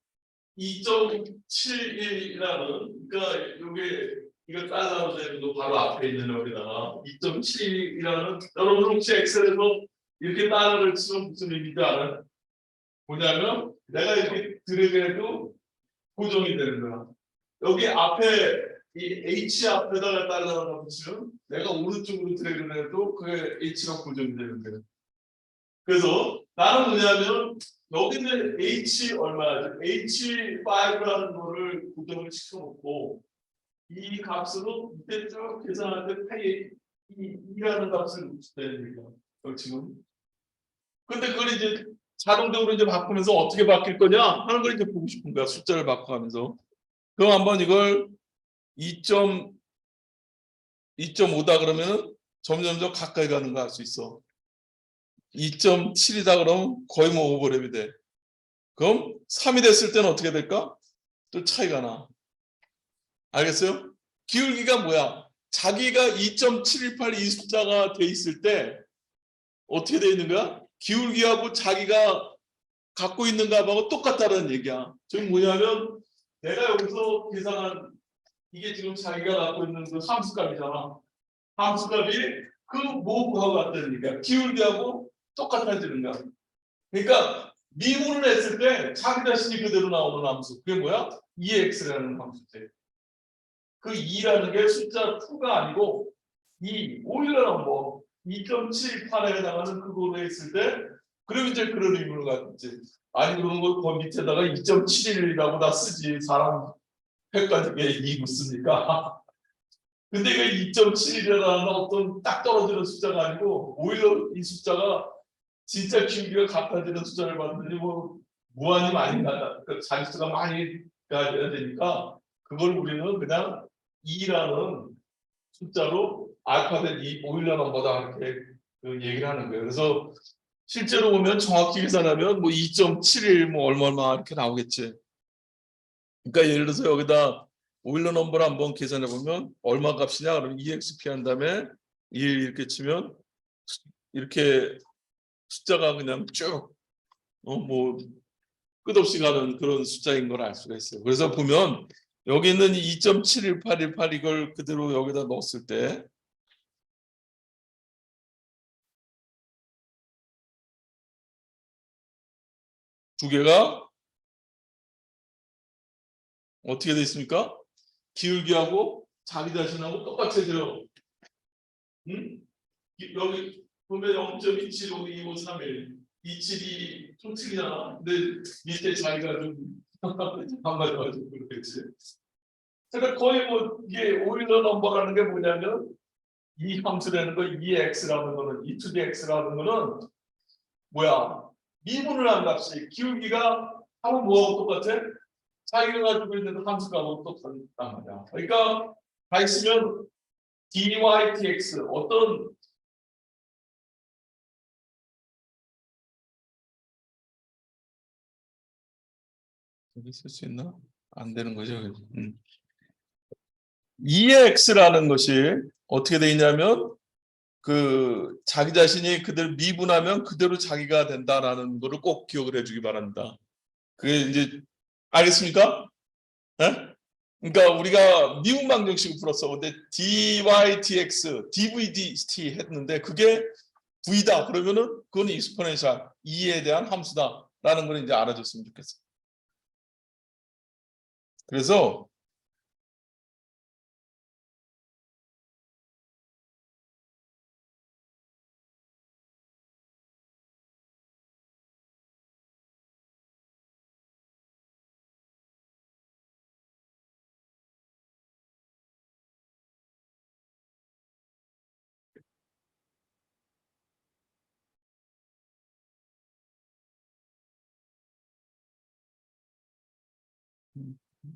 2.71이라는, 그러니까 요게 이거 달러로 되는 거 바로 앞에 있는 여기다가 2.71이라는, 여러분 혹시 엑셀에서 이렇게 달러를 치면 무슨 의미인지 알아요? 뭐냐면 내가 이렇게 드래그해도 고정이 되는 거야. 여기 앞에 이 H 앞에다가 달러를 붙이면 내가 오른쪽으로 드래그를 해도 그게 H가 고정이 되는 거예요. 그래서 나는 뭐냐면 여기는 H 얼마야? H5라는 거를 고정을 시켜놓고 이 값으로 밑에 쭉 계산할 때 파이 2라는 값을 되는 거예요. 지금. 근데 그걸 이제 자동적으로 이제 바꾸면서 어떻게 바뀔 거냐 하는 걸 이제 보고 싶은 거야. 숫자를 바꿔가면서. 그럼 한번 이걸 2.5다 그러면 점점점 가까이 가는 거 알 수 있어. 2.7이다 그러면 거의 뭐 오버랩이 돼. 그럼 3이 됐을 때는 어떻게 될까? 또 차이가 나. 알겠어요? 기울기가 뭐야? 자기가 2.718 이 숫자가 돼 있을 때 어떻게 돼 있는 거야? 기울기하고 자기가 갖고 있는 값하고 똑같다는 얘기야. 지금 뭐냐면 내가 여기서 계산한 이게 지금 자기가 갖고 있는 그 함수값이잖아. 함수값이 그 뭐하고 같다는 얘기야. 기울기하고 똑같아지는 거야. 그러니까 미분을 했을 때 자기 자신이 그대로 나오는 함수. 그게 뭐야? 2x라는 함수지. 그 2라는 게 숫자 2가 아니고 2, 오일러 넘버 2.78에 해당하는 그거로 했을 때 그럼 이제 그런 의미를 갖지. 아니 그런 거 그 밑에다가 2.71이라고 다 쓰지. 사람 헷갈리게 2 묻습니까? 근데 그 2.7이라는 어떤 딱 떨어지는 숫자가 아니고 오히려 이 숫자가 진짜 기울기가 같아지는 숫자를 봤더니 뭐 무한히 많이 나가 그 자릿수가 많이 가야 되니까 그걸 우리는 그냥 2라는 숫자로 알파벳 2 오일러 넘버다 이렇게 그 얘기를 하는 거예요. 그래서 실제로 보면 정확히 계산하면 뭐 2.71 뭐 얼마 이렇게 나오겠지. 그러니까 예를 들어서 여기다 오일러 넘버를 한번 계산해 보면 얼마 값이냐 그러면 EXP 한 다음에 1 이렇게 치면 이렇게 숫자가 그냥 쭉 뭐 끝없이 가는 그런 숫자인 걸 알 수가 있어요. 그래서 보면 여기 있는 2.71818 이걸 그대로 여기다 넣었을 때 두 개가 어떻게 돼 있습니까? 기울기하고 자기 자신하고 똑같아져요. 응? 여기 보면 0.2752531 272 총칙이잖아. 근데 밑에 자기가 좀 반가져가지고 그렇겠지. 그러니까 거의 뭐 이게 오일러 넘버라는 게 뭐냐면 이 함수라는 거 2x라는 거는 2 to the x라는 거는 뭐야? 미분을 한 값이 기울기가 하면 뭐하고 똑같아? 자기가 가지고 있는 함수값하고 똑같단 말이야. 그러니까 다 있으면 dytx 어떤 여기 쓸 수 있나? 안 되는 거죠. 2x라는 것이 어떻게 돼 있냐면 그 자기 자신이 그대로 미분하면 그대로 자기가 된다라는 거를 꼭 기억을 해주기 바랍니다. 그게 이제 알겠습니까? 네? 그러니까 우리가 미분 방정식을 풀었어. 근데 dy dx, dv dt 했는데 그게 v다. 그러면은 그건 익스포넨셜 2에 대한 함수다라는 걸 이제 알아줬으면 좋겠어. 그래서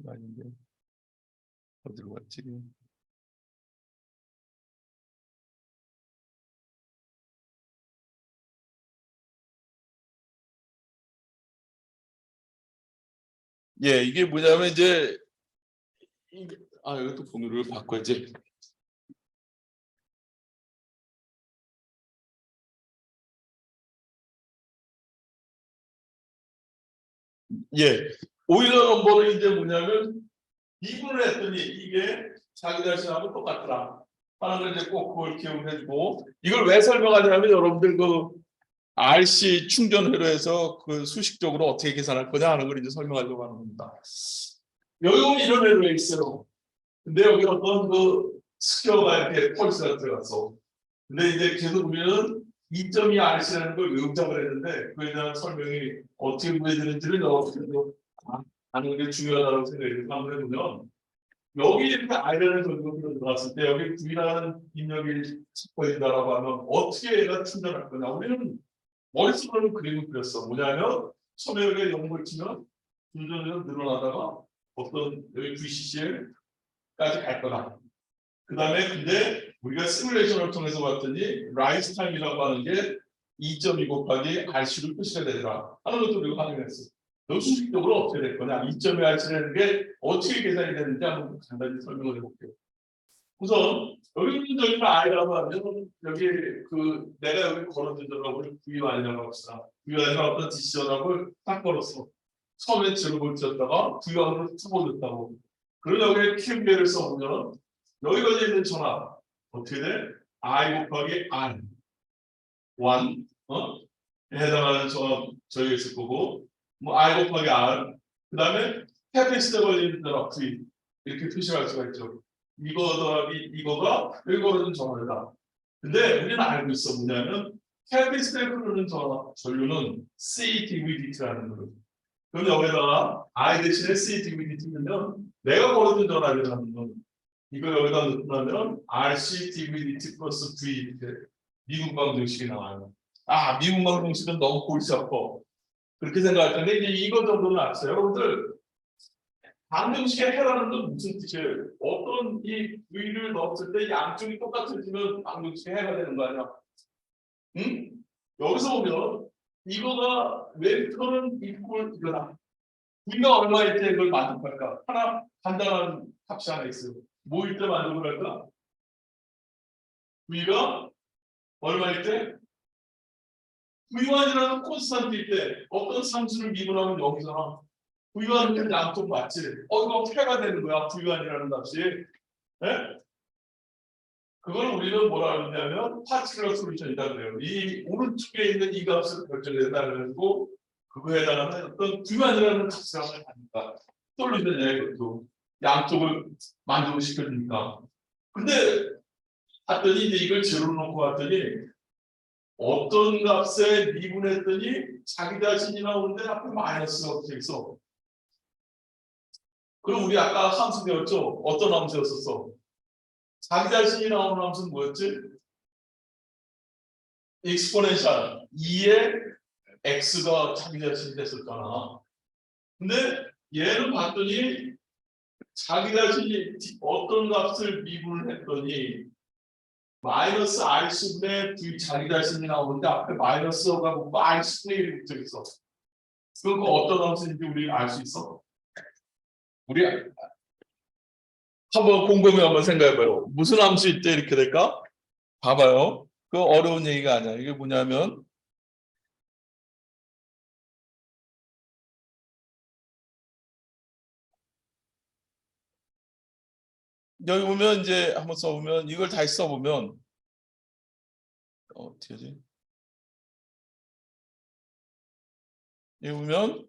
아닌데 어디로 갔지? 예, 이게 뭐냐면 이제 이것도 번호를 바꿔야지. 예, 오일러 넘버는 이제 뭐냐면 미분을 했더니 이게 자기 자신하고 똑같더라 하는 걸 이제 꼭 그걸 기억해주고, 이걸 왜 설명하냐면 여러분들 그 RC 충전 회로에서 그 수식적으로 어떻게 계산할 거냐 하는 걸 이제 설명하려고 하는 겁니다. 여기 보면 이런 회로에 있어요. 근데 여기 어떤 그 스퀘어가 이렇게 펄스가 들어갔어. 근데 이제 계속 우리는 2.2 RC라는 걸 응답을 했는데 그에 대한 설명이 어떻게 구해지는지를 여러분들도 아는 게 중요하다고 생각해요. 한번 해보면 여기 이렇게 I라는 전공으로 들어갔을 때 여기 V라는 입력이 찾고있다라고 하면 어떻게 얘가 충전할 거냐. 우리는 머릿속으로는 그림을 그렸어. 뭐냐면 처음에 여기가 0을 치면 점점 늘어나다가 어떤 여기 VCCL까지 갈 거다. 그 다음에 근데 우리가 시뮬레이션을 통해서 봤더니 라이스 타임이라고 하는 게 2.2 곱하기 RC를 표시가 되더라 하는 것도 우리가 확인했어. 너 수식적으로 어떻게 될 거냐. 2.2 RC라는 게 어떻게 계산이 되는지 한번 간단히 설명을 해볼게요. 우선 여기 있는 저기는 I라고 하면 여기 그 내가 여기 걸어둔 적하고 V1이라고 합시다. V1이라고 어떤 디시전하고 딱 걸었어. 처음에 제로를 쳤다가 V1으로 툭 올렸다고. 그러면 여기에 큐비를 써보면 여기 걸려 있는 전압 어떻게 돼? I 곱하기 R 1 해당하는 전압 저희가 있을 거고, 뭐 I 곱하기 R 그 다음에 캐피시터 걸리는 전압 V 이렇게 표시할 수가 있죠. 이거 더하기 이거가 여기 걸어준 전압이다. 근데 우리는 알고 있어. 뭐냐면 캐피시터에 흐르는 전류는 CdVdt라는 거예요. 그럼 여기다가 I 대신에 CdVdt 넣으면 내가 걸어준 전압이라는 건 이거 여기다 넣으면 RC dVdt 플러스 V 이렇게 미분방 정식이 나와요. 미분방 정식은 너무 골치 아파. 그렇게 생각할 텐데 이제 이거 정도는 알았어요. 여러분들 방정식의 해라는 건 무슨 뜻이에요? 어떤 이 V를 넣었을 때 양쪽이 똑같아지면 방정식의 해가 되는 거 아니야? 응? 여기서 보면 이거가 웨이터는 이퀄 이거다. V가 얼마일 때 이걸 만족할까? 하나 간단한 값이 하나 있어요. 뭐일 때 만족을 할까? V가 얼마일 때? V1이라는 콘스탄트일 때 어떤 상수를 미분하면 여기잖아. V1은 양쪽 맞지? 이거 해가 되는 거야. V1이라는 값이. 네? 그걸 우리는 뭐라 그러냐면 파티클러 솔루션이다 그래요. 이 오른쪽에 있는 이 값을 결정해다 그래가지고 그거에 해당하는 어떤 V1이라는 값을 하니까 솔루션이야 이것도. 양쪽을 만족시켜주니까. 근데 봤더니 이제 이걸 제로로 놓고 봤더니 어떤 값에 미분했더니 자기 자신이 나오는데 앞에 마이너스가 붙어 있어. 그럼 우리 아까 함수 배웠죠? 어떤 함수였었어? 자기 자신이 나오는 함수는 뭐였지? 익스포넨셜 2의 x가 자기 자신이 됐었잖아. 근데 얘는 봤더니 자기 자신이 어떤 값을 미분을 했더니 마이너스 r분의 v 자기 자신이 나오는데 앞에 마이너스가 붙고 r분의 1이 붙어 있어. 그럼 그 어떤 함수인지 우리 알 수 있어? 우리 한번 곰곰이 한번 생각해봐요. 무슨 함수일 때 이렇게 될까? 봐봐요. 그 어려운 얘기가 아니야. 이게 뭐냐면 여기 보면 이제 한번 써보면 이걸 다시 써보면 어떻게 하지? 여기 보면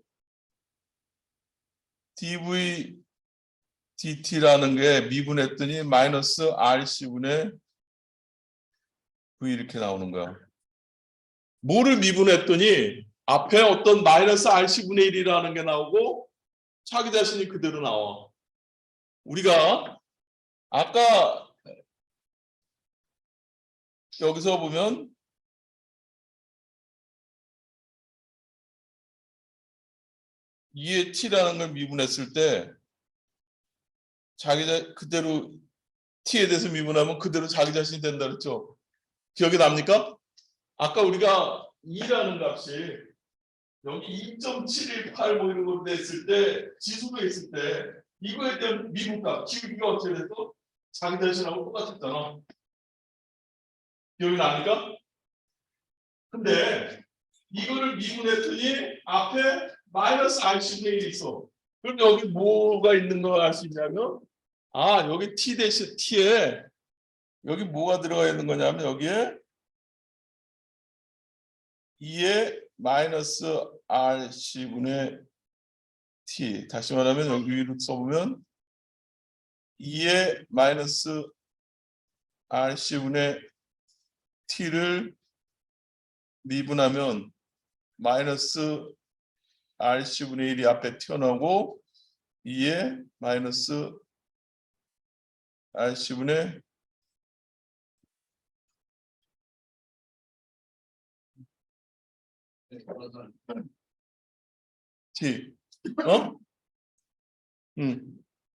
dv dt라는 게 미분했더니 마이너스 rc분의 v 이렇게 나오는 거야. 뭐를 미분했더니 앞에 어떤 마이너스 rc분의 1이라는 게 나오고 자기 자신이 그대로 나와. 우리가 아까 여기서 보면 2의 t라는 걸 미분했을 때 그대로 t에 대해서 미분하면 그대로 자기 자신이 된다 그랬죠. 기억이 납니까? 아까 우리가 2라는 값이 여기 2.718 뭐 이런 걸로 됐을 때 지수가 있을 때 이거에 대한 미분값 기울기가 어떻게 됐어? 자기 자신하고 똑같았잖아. 기억이 납니까? 근데 이거를 미분했더니 앞에 마이너스 rc분의 1이 있어. 그럼 여기 뭐가 있는 걸 알 수 있냐면 여기 t 대신 t에 여기 뭐가 들어가 있는 거냐면 여기에 2의 마이너스 rc분의 t 다시 말하면 여기 위로 써보면 2의 마이너스 rc분의 t를 미분하면 마이너스 rc분의 1이 앞에 튀어나오고 2의 마이너스 rc분의 t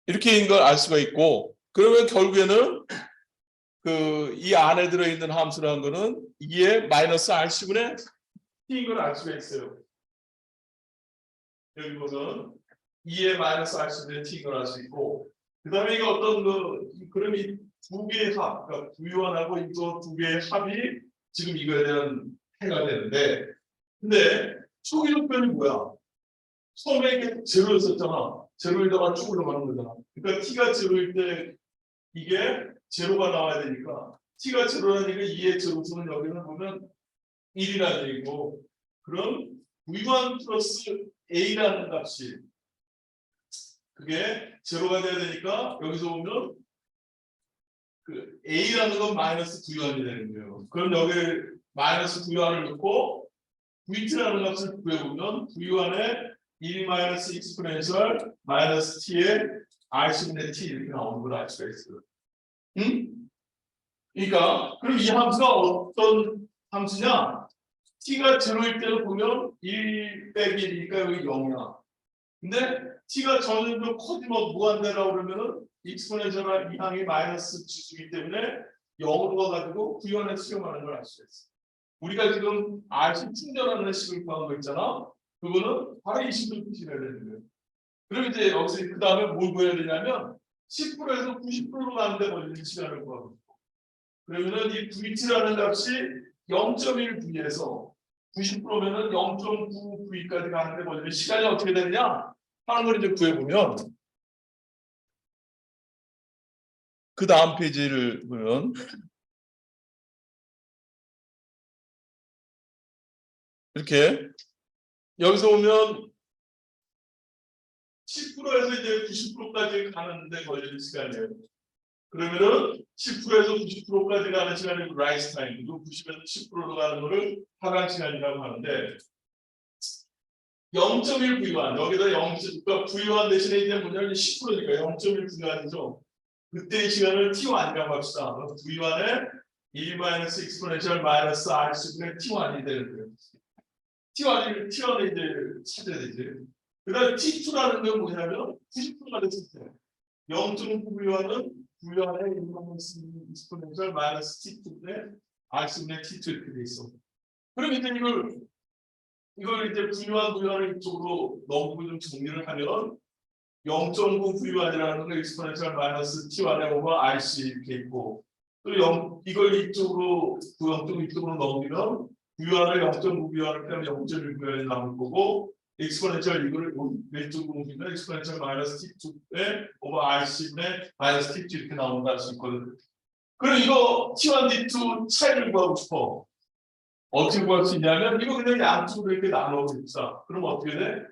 이렇게 있는 걸 알 수가 있고 그러면 결국에는 이 안에 들어있는 함수라는 거는 2의 마이너스 rc분의 t인 걸 알 수가 있어요. 여기 보면 2의 마이너스 rc분의 t인 걸 알 수 있고 그 다음에 이게 어떤 그럼 이 두 개의 합, 그러니까 부유한하고 이거 두 개의 합이 지금 이거에 대한 해가 되는데 근데 초기 조건이 뭐야? 처음에 이게 제로였었잖아. 제로에다가 쭉 올라가는 거잖아. 그러니까 t가 제로일 때 이게 제로가 나와야 되니까 t가 제로라니까 2의 제로수는 여기는 보면 1이라는 얘기고 그럼 v1 플러스 a라는 값이 그게 제로가 돼야 되니까 여기서 보면 그 a라는 건 마이너스 v1이 되는 거예요. 그럼 여기 마이너스 v1을 넣고 vt라는 값을 구해보면 v1에 1 마이너스 익스포넨셜 마이너스 t의 rc분의 t 이렇게 나오는 걸 알 수가 있어요. 그러니까 그럼 이 함수가 어떤 함수냐? t가 제로일 때는 보면 1 빼기 1이니까 여기 0이야. 근데 t가 점점 커지면 무한대라고 그러면은 익스포넨셜 이항이 마이너스 지수이기 때문에 0으로 가가지고 v1에 수렴하는 걸 알 수가 있어. 우리가 지금 RC 충전하는 식을 구한 거 있잖아. 그거는 바로 이 식을 표시해야 되는 거예요. 그럼 이제 여기서 그 다음에 뭘 구해야 되냐면 10%에서 90%로 가는데 걸리는 시간을 구하고 있고 그러면은 이 VT라는 값이 0.1V에서 90%면은 0.9V까지 가는데 걸리는 시간이 어떻게 되느냐 하는 걸 이제 구해보면 그 다음 페이지를 보면 이렇게 여기서 보면 10%에서 이제 90%까지 가는데 걸리는 시간이에요. 그러면은 10%에서 90%까지 가는 시간이 라이스 타임이고 90에서 10%로 가는 거를 하강 시간이라고 하는데 0.1 V1 여기다 0, 그러니까 V1 대신에 이제 뭐냐면 10%니까 0.1 V1이죠. 그때의 시간을 T1이라고 합시다. V1에 1 마이너스 익스포넨셜 마이너스 Rc분의 T1이 되는 거예요. T1을 이제 찾아야 되지. 그 다음에 T2라는 건 뭐냐면 90%가 됐을 때 0.9V와는 V와의 1 마이너스 익스포넨셜 마이너스 T2인데 Rc분의 T2 이렇게 돼 있어. 그럼 이제 이걸 이제 V와를 이쪽으로 넘고 좀 정리를 하면 0.9 V와이라는 건 익스포넨셜 마이너스 T1의 오버 RC 이렇게 있고 또 이걸 이쪽으로 0.2 이쪽으로 넘기면 V와를 0.9 V와를 빼면 0.1 V와이 나올 거고 익스포넨셜 이거를 왼쪽으로 옮기면 익스포넨셜 마이너스 T2의 오버 RC분의 마이너스 T2 이렇게 나오는 걸 알 수 있거든. 그럼 이거 T1, T2 차이를 구하고 싶어. 어떻게 구할 수 있냐면 이거 그냥 양쪽으로 이렇게 나눠봅시다. 그럼 어떻게 돼?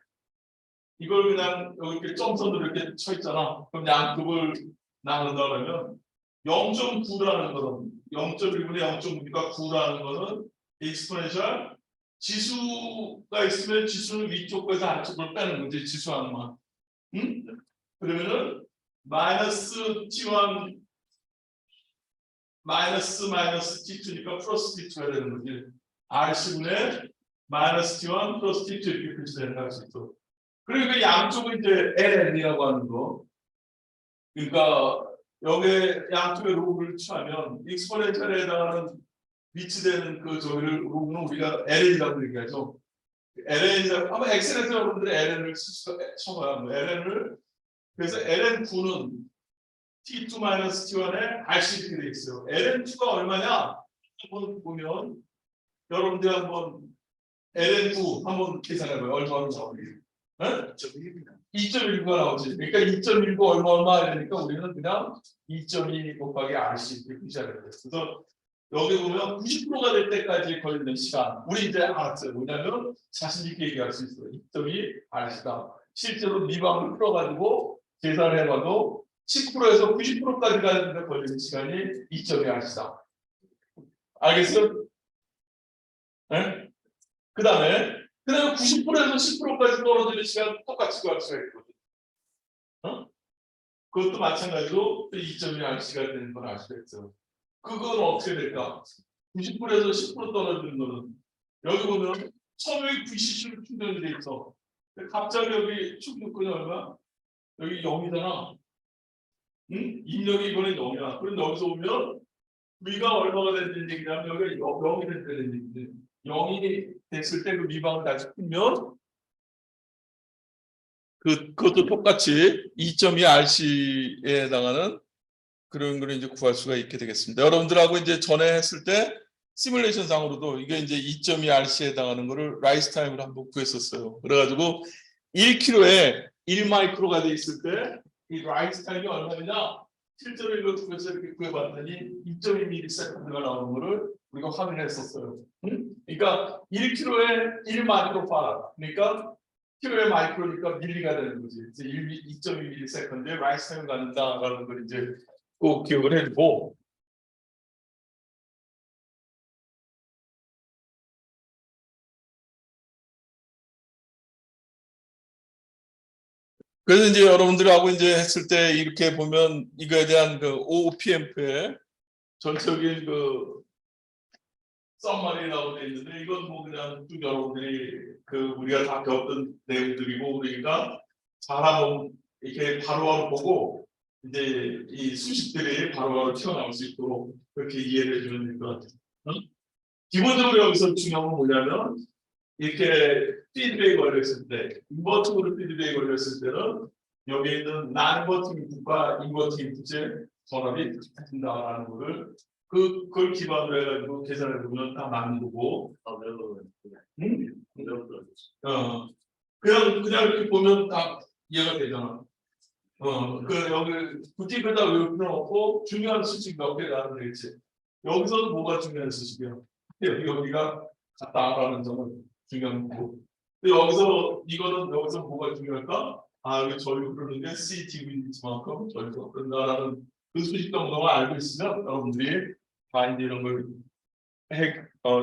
이걸 그냥 여기 이렇게 점선으로 이렇게 쳐 있잖아. 그럼 양쪽을 나눈다 그러면 0.9라는 거는 0.1분의 0.9니까 9라는 거는 익스포넨셜 지수가 있으면 지수는 위쪽에서 안쪽으로 빼는 거지 지수 하나만. 그러면은 마이너스 T1 마이너스 T2니까 플러스 T2가 되는 거지. Rc분의 마이너스 T1 플러스 T2 이렇게 표시되는 거 할 수 있어. 그리고 그 양쪽은 이제 LN이라고 하는 거. 그러니까 여기 양쪽에 로그를 취하면 익스포넨셜에 해당하는 위치되는 그 저기를 로그는 우리가 LN이라고 얘기하죠. LN이라고 아마 엑셀에서 여러분들이 LN을 쳐봐요. LN을 그래서 LN9는 T2-T1에 RC 이렇게 돼 있어요. LN2가 얼마냐? 한번 보면 여러분들 한번 LN9 한번 계산해봐요. 얼마나 나오게? 2.19가 나오지. 그러니까 2.19 얼마 이러니까 우리는 그냥 2.2 곱하기 RC 이렇게 표시하게 돼요. 그래서 여기 보면 90%가 될 때까지 걸리는 시간. 우리 이제 알았어요. 뭐냐면 자신 있게 얘기할 수 있어요. 2.2 RC다. 실제로 미방을 풀어가지고 계산해봐도 10%에서 90%까지 가는데 걸리는 시간이 2.2 RC다. 알겠어요? 네? 그 다음에 90%에서 10%까지 떨어지는 시간 똑같이 구할 수가 있거든. 그것도 마찬가지로 2.2 RC가 되는 걸 알 수가 있어요. 그건 어떻게 될까? 90%에서 10% 떨어지는 거는 여기 보면 처음에 90로 충전이 돼 있어. 갑자기 여기 충전권이 얼마? 여기 0이잖아. 응? 입력이 이번에 0이야. 그럼 여기서 보면 V가 얼마가 됐는 얘기냐면 여기 0이 됐다는 얘기인데 0이 됐을 때 그 미방을 다시 풀면 그것도 똑같이 2.2 RC에 해당하는 그런 걸 이제 구할 수가 있게 되겠습니다. 여러분들하고 이제 전에 했을 때 시뮬레이션 상으로도 이게 이제 2.2 RC에 해당하는 거를 라이스 타임으로 한번 구했었어요. 그래가지고 1kg에 1마이크로가 돼 있을 때 이 라이스 타임이 얼마냐? 실제로 이걸 구해서 이렇게 구해봤더니 2.2ms가 나오는 거를 우리가 확인했었어요. 그러니까 1kg에 1마이크로파라. 그러니까 킬로의 마이크로니까 밀리가 되는 거지. 이제 2.2ms에 라이스 타임을 갖는다라는 걸 이제 꼭 기억을 해주고. 그래서 이제 여러분들하고 이제 했을 때 이렇게 보면 이거에 대한 그 OPMP의 전적인 그 썸머리 나오고 있는데 이건 뭐 그냥 쭉 여러분들이 그 우리가 다 배웠던 내용들이고 그러니까 잘하면 이렇게 바로바로 보고 이제 이 수식들이 바로바로 튀어나올 수 있도록 그렇게 이해를 해주면 될 것 같아요. 기본적으로 여기서 중요한 건 뭐냐면 이렇게 피드백이 걸렸을 때 인버팅으로 피드백이 걸렸을 때는 여기 있는 난인버팅 인풋과 인버팅 인풋의 전압이 같은다라는 거를 그걸 기반으로 해가지고 계산해 보면 다 맞는 거고. 그냥 이렇게 보면 다 이해가 되잖아. 그 여기 굳이 그다 외울 필요는 없고 중요한 수식 몇 개 나오면 되겠지. 여기서는 뭐가 중요한 수식이야? 여기가 같다라는 점은 중요한 거고. 근데 여기서 이거는 여기서 뭐가 중요할까? 아, 여기 저리 흐르는 게 CTV만큼 저리가 흐른다라는 그 수식 정도만 알고 있으면 여러분들이 다 이제 이런 걸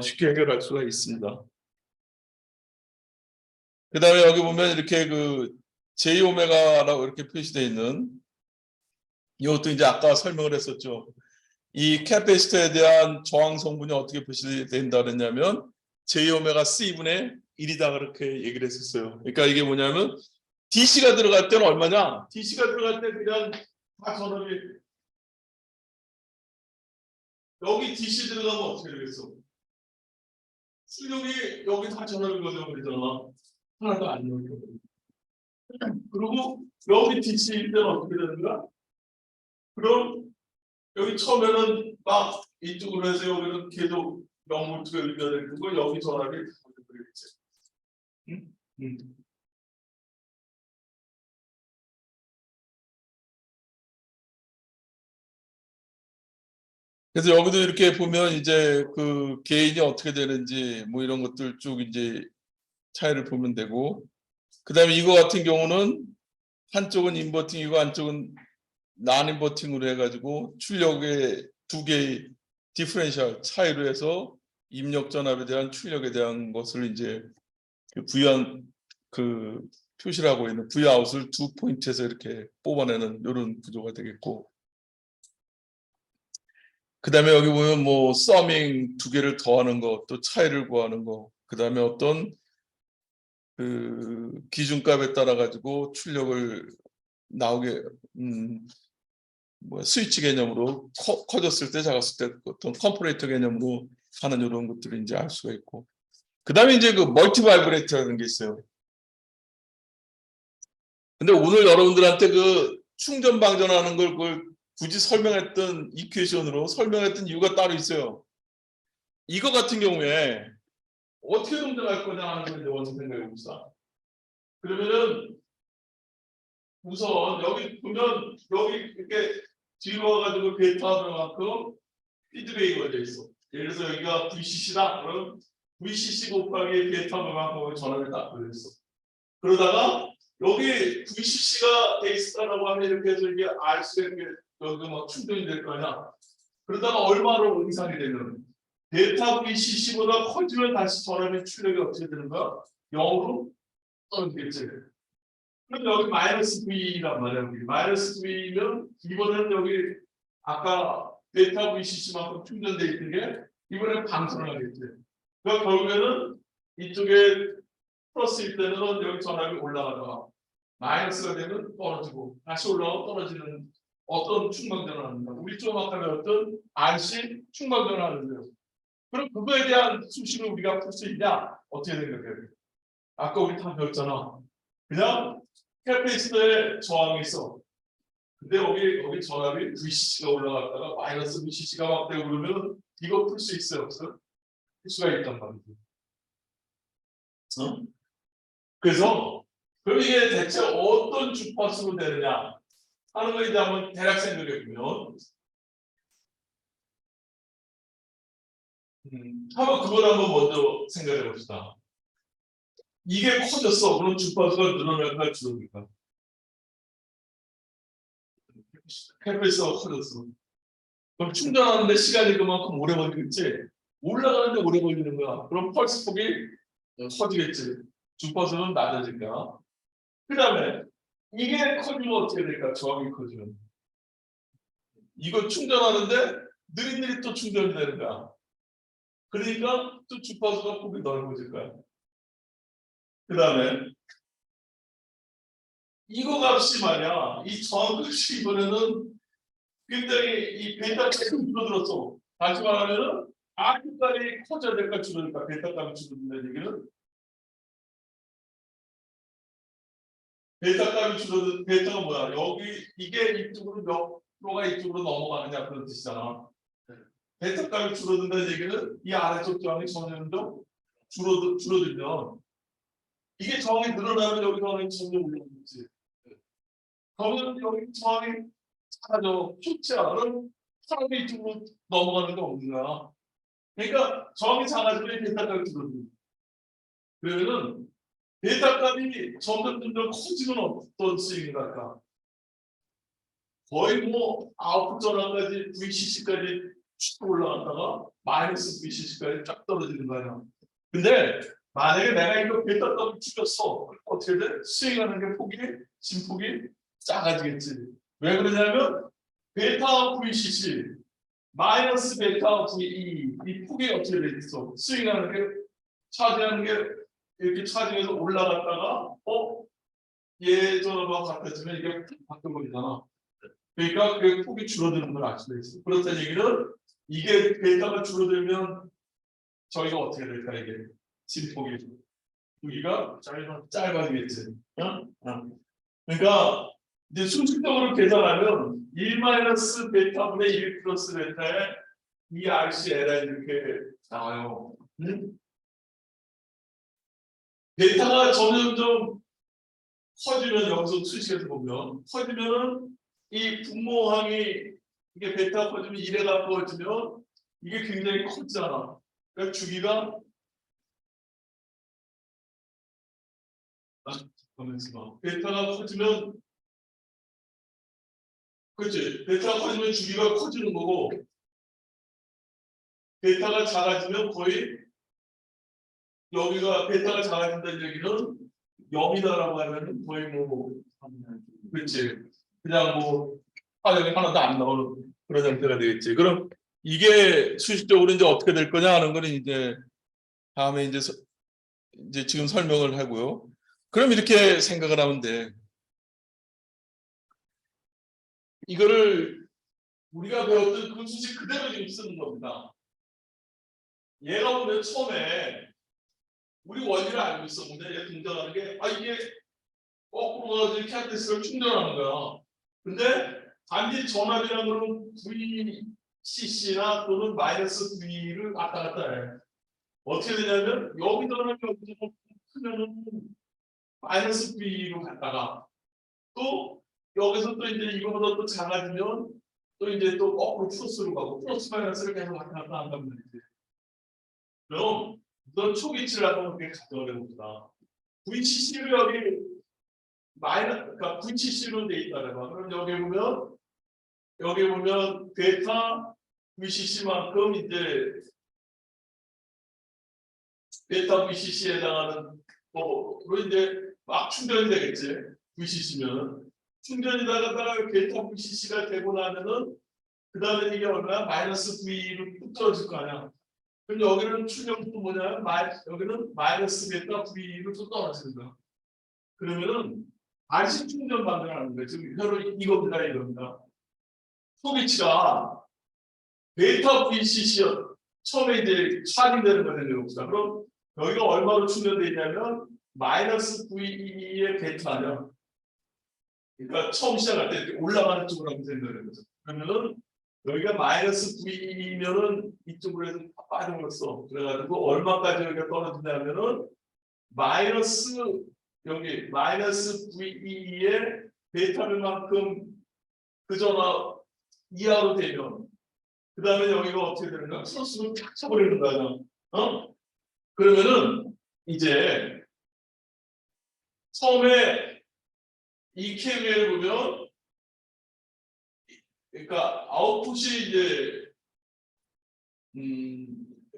쉽게 해결할 수가 있습니다. 그 다음에 여기 보면 이렇게 그 J 오메가라고 이렇게 표시되어 있는 이것도 이제 아까 설명을 했었죠. 이 캐패시터에 대한 저항 성분이 어떻게 표시된다 그랬냐면 J 오메가 C분의 1이다 그렇게 얘기를 했었어요. 그러니까 이게 뭐냐면 DC가 들어갈 때는 얼마냐? DC가 들어갈 때 그냥 다 전압이 여기 DC 들어가면 어떻게 되겠어? 수력이 여기 다 전압이 걸려버리잖아. 하나도 안 넣을 그리고 여기 DC일 때는 어떻게 되는 거야? 그럼 여기 처음에는 막 이쪽으로 해서 여기는 계속 영물투가 의미가 되는 거 여기 전압이 걸려버리겠지. 응? 그래서 여기도 이렇게 보면 이제 그 개인이 어떻게 되는지 뭐 이런 것들 쭉 이제 차이를 보면 되고 그다음에 이거 같은 경우는 한쪽은 인버팅이고 한쪽은 난 인버팅으로 해가지고 출력의 두 개의 디퍼런셜 차이로 해서 입력 전압에 대한 출력에 대한 것을 이제 부연 그 표시를 하고 있는 V아웃을 두 포인트에서 이렇게 뽑아내는 이런 구조가 되겠고 그 다음에 여기 보면 뭐 서밍 두 개를 더하는 거 또 차이를 구하는 거 그 다음에 어떤 그 기준값에 따라 가지고 출력을 나오게 뭐 스위치 개념으로 커졌을 때 작았을 때 어떤 컴퍼레이터 개념으로 하는 이런 것들을 이제 알 수가 있고, 그다음에 이제 그 멀티 바이브레이터라는 게 있어요. 근데 오늘 여러분들한테 그 충전 방전하는 걸 그걸 굳이 설명했던 이퀘이션으로 설명했던 이유가 따로 있어요. 이거 같은 경우에 어떻게 동작할 거냐 하는 걸 이제 먼저 생각해 봅시다. 그러면은 우선 여기 보면 여기 이렇게 뒤로 와가지고 베타 들어가고 피드백이 걸려 있어. 예를 들어서 여기가 VCC다. 그럼 VCC 곱하기 베타 들어가고 전압이 딱 걸려 있어. 그러다가 여기 VCC가 돼 있다라고 하면 이렇게 해서 이게 R수가 이렇게 여기 막 충전이 될 거 아니야. 그러다가 얼마로 이상이 되면 베타 VCC보다 커지면 다시 전압의 출력이 어떻게 되는 거야? 0으로 떨어지겠지. 그럼 여기 마이너스 V란 말이야. 마이너스 V면 이번에는 여기 아까 베타 VCC만큼 충전돼 있는 게 이번에 방선을 하겠지. 그러니까 결국에는 이쪽에 플러스일 때는 여기 전압이 올라가다가 마이너스가 되면 떨어지고 다시 올라가고 떨어지는 어떤 충방전을 합니다. 우리 좀 아까 배웠던 RC 충방전을 하는데요. 그럼 그거에 대한 수식을 우리가 풀 수 있냐? 어떻게 생각해요? 아까 우리 다 배웠잖아. 그냥 캐패시터에 저항이 있어. 근데 여기 전압이 VCC가 올라갔다가 마이너스 VCC가 막 되고 그러면 이거 풀 수 있어요? 없어요? 풀 수가 있단 말이죠. 그래서 그럼 이게 대체 어떤 주파수로 되느냐 하는 걸 이제 한번 대략 생각해 보면 한번 그걸 한번 먼저 생각해 봅시다. 이게 커졌어. 그럼 주파수가 늘어날까 줄어들까? 캐패시터가 커졌어. 그럼 충전하는데 시간이 그만큼 오래 걸리겠지? 올라가는데 오래 걸리는 거야. 그럼 펄스 폭이 커지겠지. 주파수는 낮아질까? 그 다음에 이게 커지면 어떻게 될까? 저항이 커지면. 이거 충전하는데 느릿느릿 또 충전이 되는 거야. 그러니까 또 주파수가 폭이 넓어질 거야. 그 다음에 이거 값이 말이야. 이 저항 값이 이번에는 굉장히 이 베타 값이 줄어들었어. 다시 말하면은 R값이 커져야 될까 줄어들까? 베타 값이 줄어든다는 얘기는 베타 값이 줄어든 베타가 뭐야? 여기 이게 이쪽으로 몇 프로가 이쪽으로 넘어가느냐 그런 뜻이잖아. 베타 값이 줄어든다는 얘기는 이 아래쪽 저항이 점점 줄어들면 이게 저항이 늘어나면 여기 저항이 점점 올라오겠지. 그러면 여기 저항이 사라져. 좋지 않아? 사람이 이쪽으로 넘어가는 게 없는 거야. 그러니까 저항이 작아지면 베타 값이 줄어든다. 그러면은 베타 값이 점점 커지면 어떤 스윙이 갈까? 거의 뭐 아웃풋 전압까지 VCC까지 쭉 올라갔다가 마이너스 VCC까지 쫙 떨어지는 거야. 근데 만약에 내가 이거 베타 값을 줄였어, 어떻게 돼? 스윙하는 게 진폭이 작아지겠지. 왜 그러냐면 베타 VCC 마이너스 베타 VE 이 폭이 어떻게 돼 있어? 스윙하는 게 차지하는 게 이렇게 차지해서 올라갔다가 예전하고 같아지면 이게 바뀌어버리잖아. 그러니까 그 폭이 줄어드는 걸 알 수가 있어. 그렇다는 얘기는 이게 베타가 줄어들면 저희가 어떻게 될까 이게 진폭이 여기가 짧아지겠지. 그러니까 이제 수식적으로 계산하면 1-베타분의 1 플러스 베타에 2RCLI 이렇게 나와요. 베타가 점점 커지면 여기서 수식에서 보면 커지면은 이 분모항이 이게 베타 커지면 1에 가까워지면 이게 굉장히 커지잖아. 그러니까 주기가 베타가 커지면 그렇지. 베타가 커지면 주기가 커지는 거고 베타가 작아지면 거의 여기가 베타가 작아진다는 얘기는 0이다라고 하면 거의 뭐 그렇지. 그냥 뭐 화력이 하나도 안 나오는 그런 형태가 되겠지. 그럼 이게 수식적으로 이제 어떻게 될 거냐 하는 거는 이제 다음에 이제 이제 지금 설명을 하고요. 그럼 이렇게 생각을 하면 돼. 이거를 우리가 배웠던 그 수식 그대로 지금 쓰는 겁니다. 얘가 보면 처음에 우리 원리를 알고 있었는데 얘 등장하는 게 이게 거꾸로 가서 이렇게 캐피스를 충전하는 거야. 근데 단지 전압이라는 거는 VCC나 또는 마이너스 V를 왔다 갔다 해. 어떻게 되냐면 여기 전압이 여기서 크면은 마이너스 V로 갔다가 또 여기서 또 이제 이거보다 또 작아지면 또 이제 또 거꾸로 플러스로 가고 플러스 마이너스를 계속 왔다 갔다 한단 말이지. 그럼 우선 초기치를 한번 그렇게 가져가게 봅니다. VCC를 여기 그러니까 VCC로 돼 있다는 거. 그럼 여기 보면 베타 VCC만큼 이제 베타 VCC에 해당하는 거로 이제 막 충전이 되겠지. VCC면 충전이 되다가 베타 VCC가 되고 나면은 그 다음에 이게 얼마야? 마이너스 V로 뚝 떨어질 거 아니야. 그럼 여기는 충전도 뭐냐면 여기는 마이너스 베타 V로 뚝 떨어지는 거야. 그러면은 다시 충전 만들어가는 거예요. 지금 혀로 이겁니다. 이겁니다. 소비치가 베타 VCC였 처음에 이제 확인되는 거는 봅시다. 그럼 여기가 얼마로 충전되어 있냐면 마이너스 VE의 베타냐. 그러니까 처음 시작할 때 이렇게 올라가는 쪽으로 하면 된다는 거죠. 그러면은 여기가 마이너스 V면은 이쪽으로 해서 빠져버렸어. 그래가지고 얼마까지 여기가 떨어지냐면은 마이너스 여기 마이너스 VE의 베타를만큼 그 전화 이하로 되면 그 다음에 여기가 어떻게 되는가? 플러스로 탁 쳐버리는 거야. 그러면은 이제 처음에 이 KVL을 보면 그러니까 아웃풋이 이제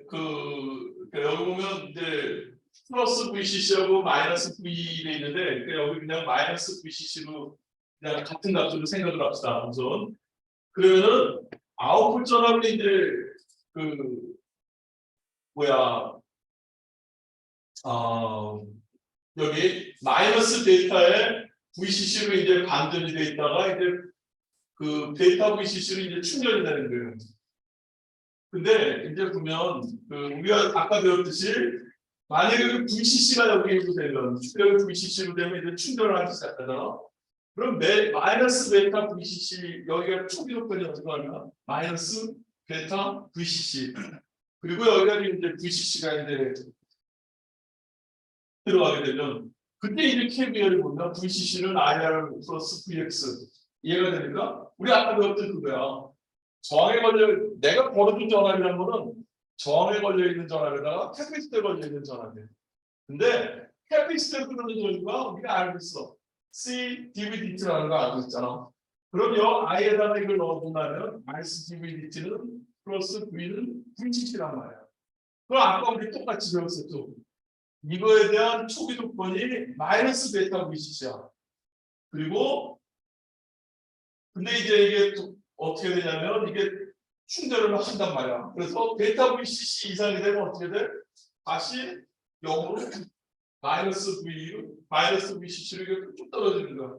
그러니까 여기 보면 이제 플러스 VCC하고 마이너스 V에 있는데 그러니까 여기 그냥 마이너스 VCC로 그냥 같은 값으로 생각을 합시다. 우선 그러면은 아웃풋 전압을 이제 그 뭐야 여기 마이너스 데이터에 VCC로 이제 반전이 돼 있다가 이제 그 데이터 VCC로 이제 충전이 되는 거예요. 근데 이제 보면 그 우리가 아까 배웠듯이 만약에 그 VCC가 여기로 되면 충전이 VCC로 되면 이제 충전을 하기 시작하잖아. 그럼 마이너스 베타 VCC 여기가 초기 조건이 어떻게 하냐? 마이너스 베타 VCC 그리고 여기가 이제 VCC가 이제 들어가게 되면 그때 이제 KVL을 보면 VCC는 IR 플러스 VX 이해가 됩니까? 우리 아까 배웠던 그거야. 저항에 걸려 내가 벌어준 전압이라는 거는 저항에 걸려 있는 전압에다가 캐피시터에 걸려 있는 전압이에요. 근데 캐피시터에 흐르는 전류가 우리가 알고 있어. C dVdt라는 거 알고 있잖아. 그럼 요 I에다가 이걸 넣어준다면 마이너스 dVdt는 플러스 V는 VCC란 말이야. 그럼 아까 우리 똑같이 배웠었죠. 이거에 대한 초기 조건이 마이너스 베타 VCC야. 그리고 근데 이제 이게 어떻게 되냐면 이게 충전을 한단 말이야. 그래서 베타 VCC 이상이 되면 어떻게 돼? 다시 0으로 마이너스 VCC로 이렇게 쭉 떨어지는 거야.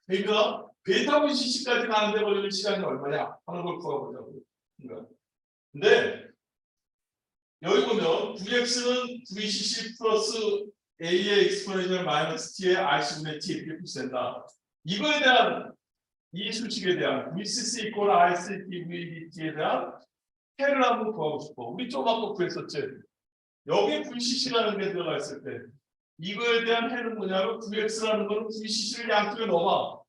그러니까 베타 VCC까지 가는데 걸리는 시간이 얼마냐 하는 걸 구해보자고. 근데 여기 보면 VX는 VCC 플러스 A의 익스포넨셜 마이너스 T의 RC분의 T 이렇게 표시된다. 이거에 대한 이 수식에 대한 VCC 이퀄 RC dVdt에 대한 해를 한번 구하고 싶어. 우리 좀 아까 구했었지. 여기 VCC라는 게 들어가 있을 때 이거에 대한 해는 뭐냐면 VX라는 거는 VCC를 양쪽에 넣어봐.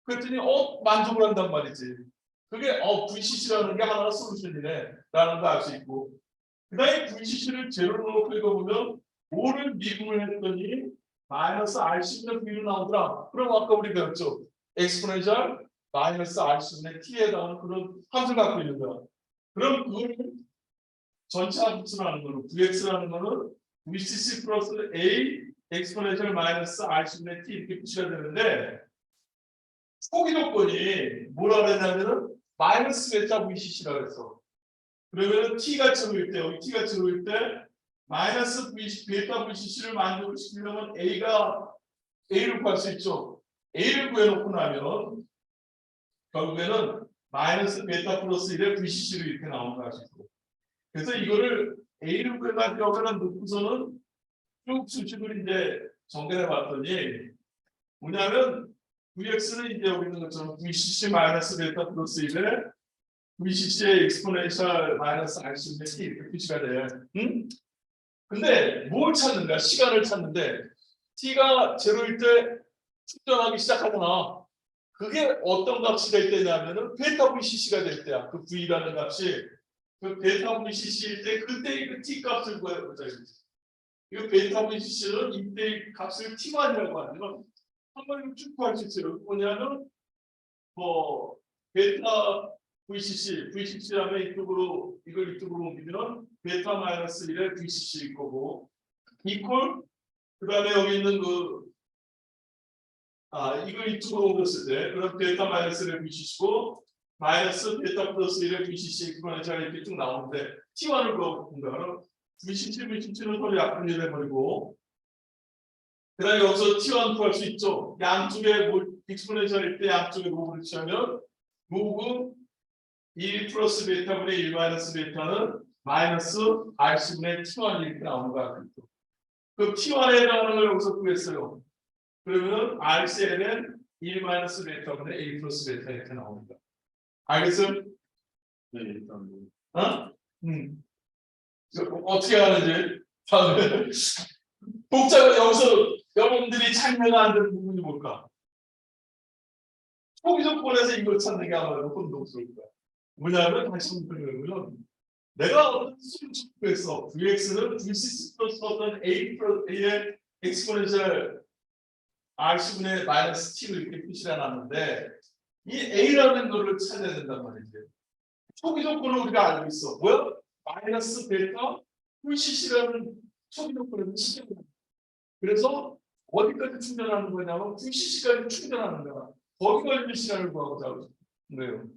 그랬더니 만족을 한단 말이지. 그게 VCC라는 게 하나의 솔루션이네 라는 거 알 수 있고 그 다음에 VCC를 제로로 놓고 읽어보면 5를 미분을 했더니 마이너스 RC분의 V로 나오더라. 그럼 아까 우리 배웠죠. 엑스포넨셜 마이너스 RC분의 T에 해당하는 그런 함수를 갖고 있는 거야. 그럼 그걸 전체 함수라는 거는 VX라는 거는 VCC 플러스 A 엑스포넨셜 마이너스 RC분의 T 이렇게 표시가 되는데 초기 조건이 뭐라 그랬냐면은 마이너스 베타 VCC라고 했어. 그러면은 T가 0일 때, 여기 T가 0일 때 마이너스 베타 VCC를 만족시키려면 A를 구할 수 있죠. A를 구해놓고 나면 결국에는 마이너스 베타 플러스 1의 VCC로 이렇게 나오는 것이고. 그래서 이거를 A를 구해가지고는 놓고서는 쭉 수식을 이제 정리해 봤더니 뭐냐면 VX는 이제 여기 있는 것처럼 VCC 마이너스 베타 플러스 1에 VCC의 익스포넨셜 마이너스 RC분의 이렇게 표시가 돼요. 응? 근데 뭘 찾는가? 시간을 찾는데 t가 제로일 때 충전하기 시작하잖아. 그게 어떤 값이 될 때냐면은 베타 VCC가 될 때야. 그 V라는 값이 그 베타 VCC일 때 그때 그 t 값을 구해보자. 이 베타 VCC는 이때 값을 t만이라고 하면 한번 쭉 구할 수 있어요. 뭐냐면 뭐 베타 VCC라면 이쪽으로 이걸 이쪽으로 옮기면 베타 마이너스 1의 VCC일 거고 이퀄 그다음에 여기 있는 이걸 이쪽으로 옮겼을 때 그럼 베타 마이너스 1의 VCC고 마이너스 베타 플러스 1의 VCC 익스포넨셜 이렇게 쭉 나오는데 T1을 구하면 VCC는 서로 약분이 돼버리고 그다음에 여기서 T1 구할 수 있죠. 양쪽에 익스포넨셜일 때 양쪽에 로그를 치면 로그 1 플러스 베타분의 1 마이너스 베타는 마이너스 RC분의 T1 이렇게 나오는 거야. 그 T1에 해당하는 걸 여기서 구했어요. 그러면 RCL은 1 마이너스 베타분의 1 플러스 베타 이렇게 나오는 거야. 알겠어? 네, 일단 어떻게 하는지 복잡한 여기서 여러분들이 참여가 안 되는 부분이 뭘까? 초기 조건에서 이걸 찾는 게 아마도 혼동스러울 거야. 뭐냐면 다시 한번 설명하면 내가 어떤 수를 구했어. VX는 VCC 플러스 어떤 A의 엑스포넨셜 RC분의 마이너스 T를 이렇게 표시를 해놨는데 이 A라는 거를 찾아야 된단 말이지. 초기 조건을 우리가 알고 있어. 뭐야? 마이너스 베타 VCC라는 초기 조건을 시켜야 돼. 그래서 어디까지 충전하는 거냐면 VCC까지 충전하는 거야. 거기가 있는 시간을 구하고자 그래요.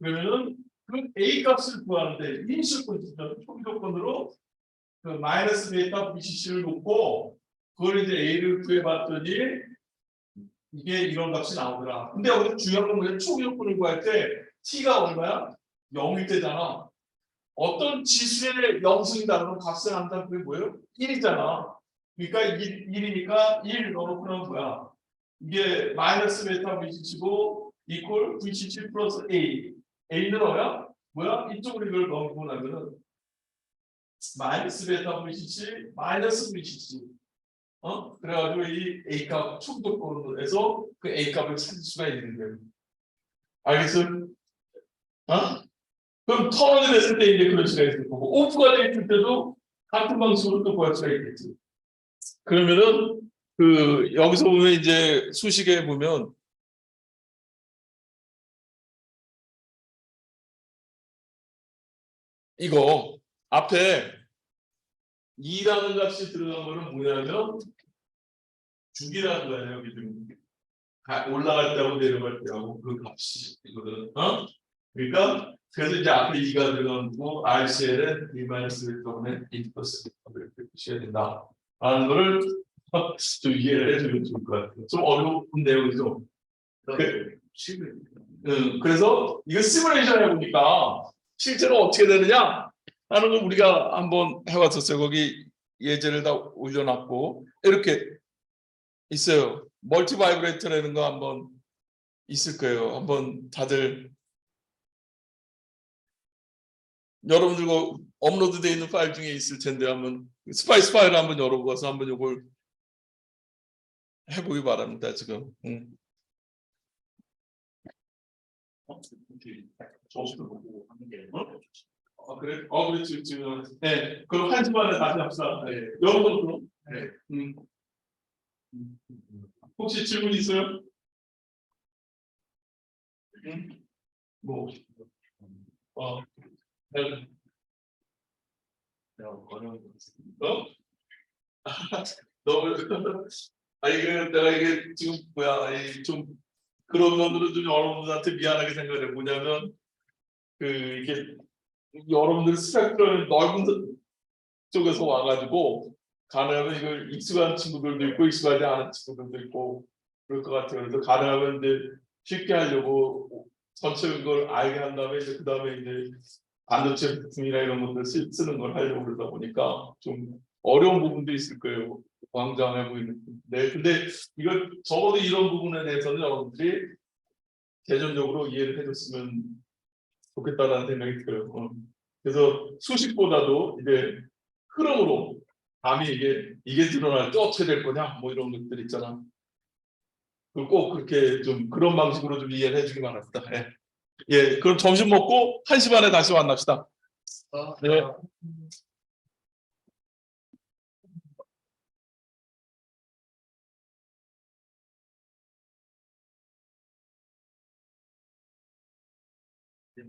그러면은 그 A 값을 구하는데 인수권 초기 조건으로 그 마이너스 베타 VCC를 놓고 그걸 이제 A를 구해봤더니 이게 이런 값이 나오더라. 근데 여기서 중요한 건 뭐냐? 초기 조건을 구할 때 T가 얼마야? 0일 때잖아. 어떤 지수의 영승이 다르면 값을 한다는 게 뭐예요? 1이잖아. 그러니까 1이니까 1 넣어놓고 나면 뭐야? 이게 마이너스 베타 VCC고 이퀄 VCC 플러스 A. A는 뭐야? 이쪽으로 이걸 넣고 나면은 마이너스 베타 VCC 마이너스 VCC. 그래가지고 이 A 값 총독권으로 해서 그 A 값을 찾을 수가 있는 거예요. 알겠어? 그럼 턴이 됐을 때 이제 그런 수가 있을 거고 오프가 됐을 때도 같은 방식으로 또 구할 수가 있겠지. 그러면은 여기서 보면 이제 수식에 보면 이거 앞에 2라는 값이 들어간 거는 뭐냐면 주기라는 거예요. 여기 지금 올라갈 때하고 내려갈 때하고 그 값이 이거는 그러니까 그래서 이제 앞에 2가 들어가고 RCL은 2-1때문에 2% 이렇게 표시해야 된다 라는 거를 좀 이해를 해주면 좋을 것 같아요. 좀 어려운 내용이죠. 그래서 이거 시뮬레이션 해보니까 실제로 어떻게 되느냐 하는 걸 우리가 한번 해왔었어요. 거기 예제를 다 올려놨고 이렇게 있어요. 멀티 바이브레이터라는 거 한번 있을 거예요. 한번 다들 여러분들 업로드되어 있는 파일 중에 있을 텐데 한번 스파이스 파일을 한번 열어보고서 한번 이걸 해보기 바랍니다. 지금. 저수도 보고 하는 게 그래? 그렇지, 지금. 네, 그럼 한 시간에 다시 합시다. 네, 여러분도. 네. 혹시 질문 있어요? 뭐? 내가 어려운 거 너무 내가 이게 지금 좀 그런 면으로 좀 여러분들한테 미안하게 생각해. 뭐냐면 이게 여러분들 스펙트럼이 넓은 쪽에서 와가지고 가능하면 이걸 익숙한 친구들도 있고 익숙하지 않은 친구들도 있고 그럴 것 같아요. 그래서 가능하면 이제 쉽게 하려고 전체 걸 알게 한 다음에 이제 그 다음에 이제 반도체 부품이나 이런 것들 쓰는 걸 하려고 그러다 보니까 좀 어려운 부분도 있을 거예요. 광장해 보이는. 네, 근데 이걸 적어도 이런 부분에 대해서는 여러분들이 개념적으로 이해를 해줬으면 좋겠다라는 생각이 들어요. 그래서 수식보다도 이제 흐름으로 감히 이게 드러날 때 어떻게 될 거냐 뭐 이런 것들 있잖아. 그걸 꼭 그렇게 좀 그런 방식으로 좀 이해를 해주기 바랍니다. 예. 예, 그럼 점심 먹고 1시 반에 다시 만납시다. 네. 네.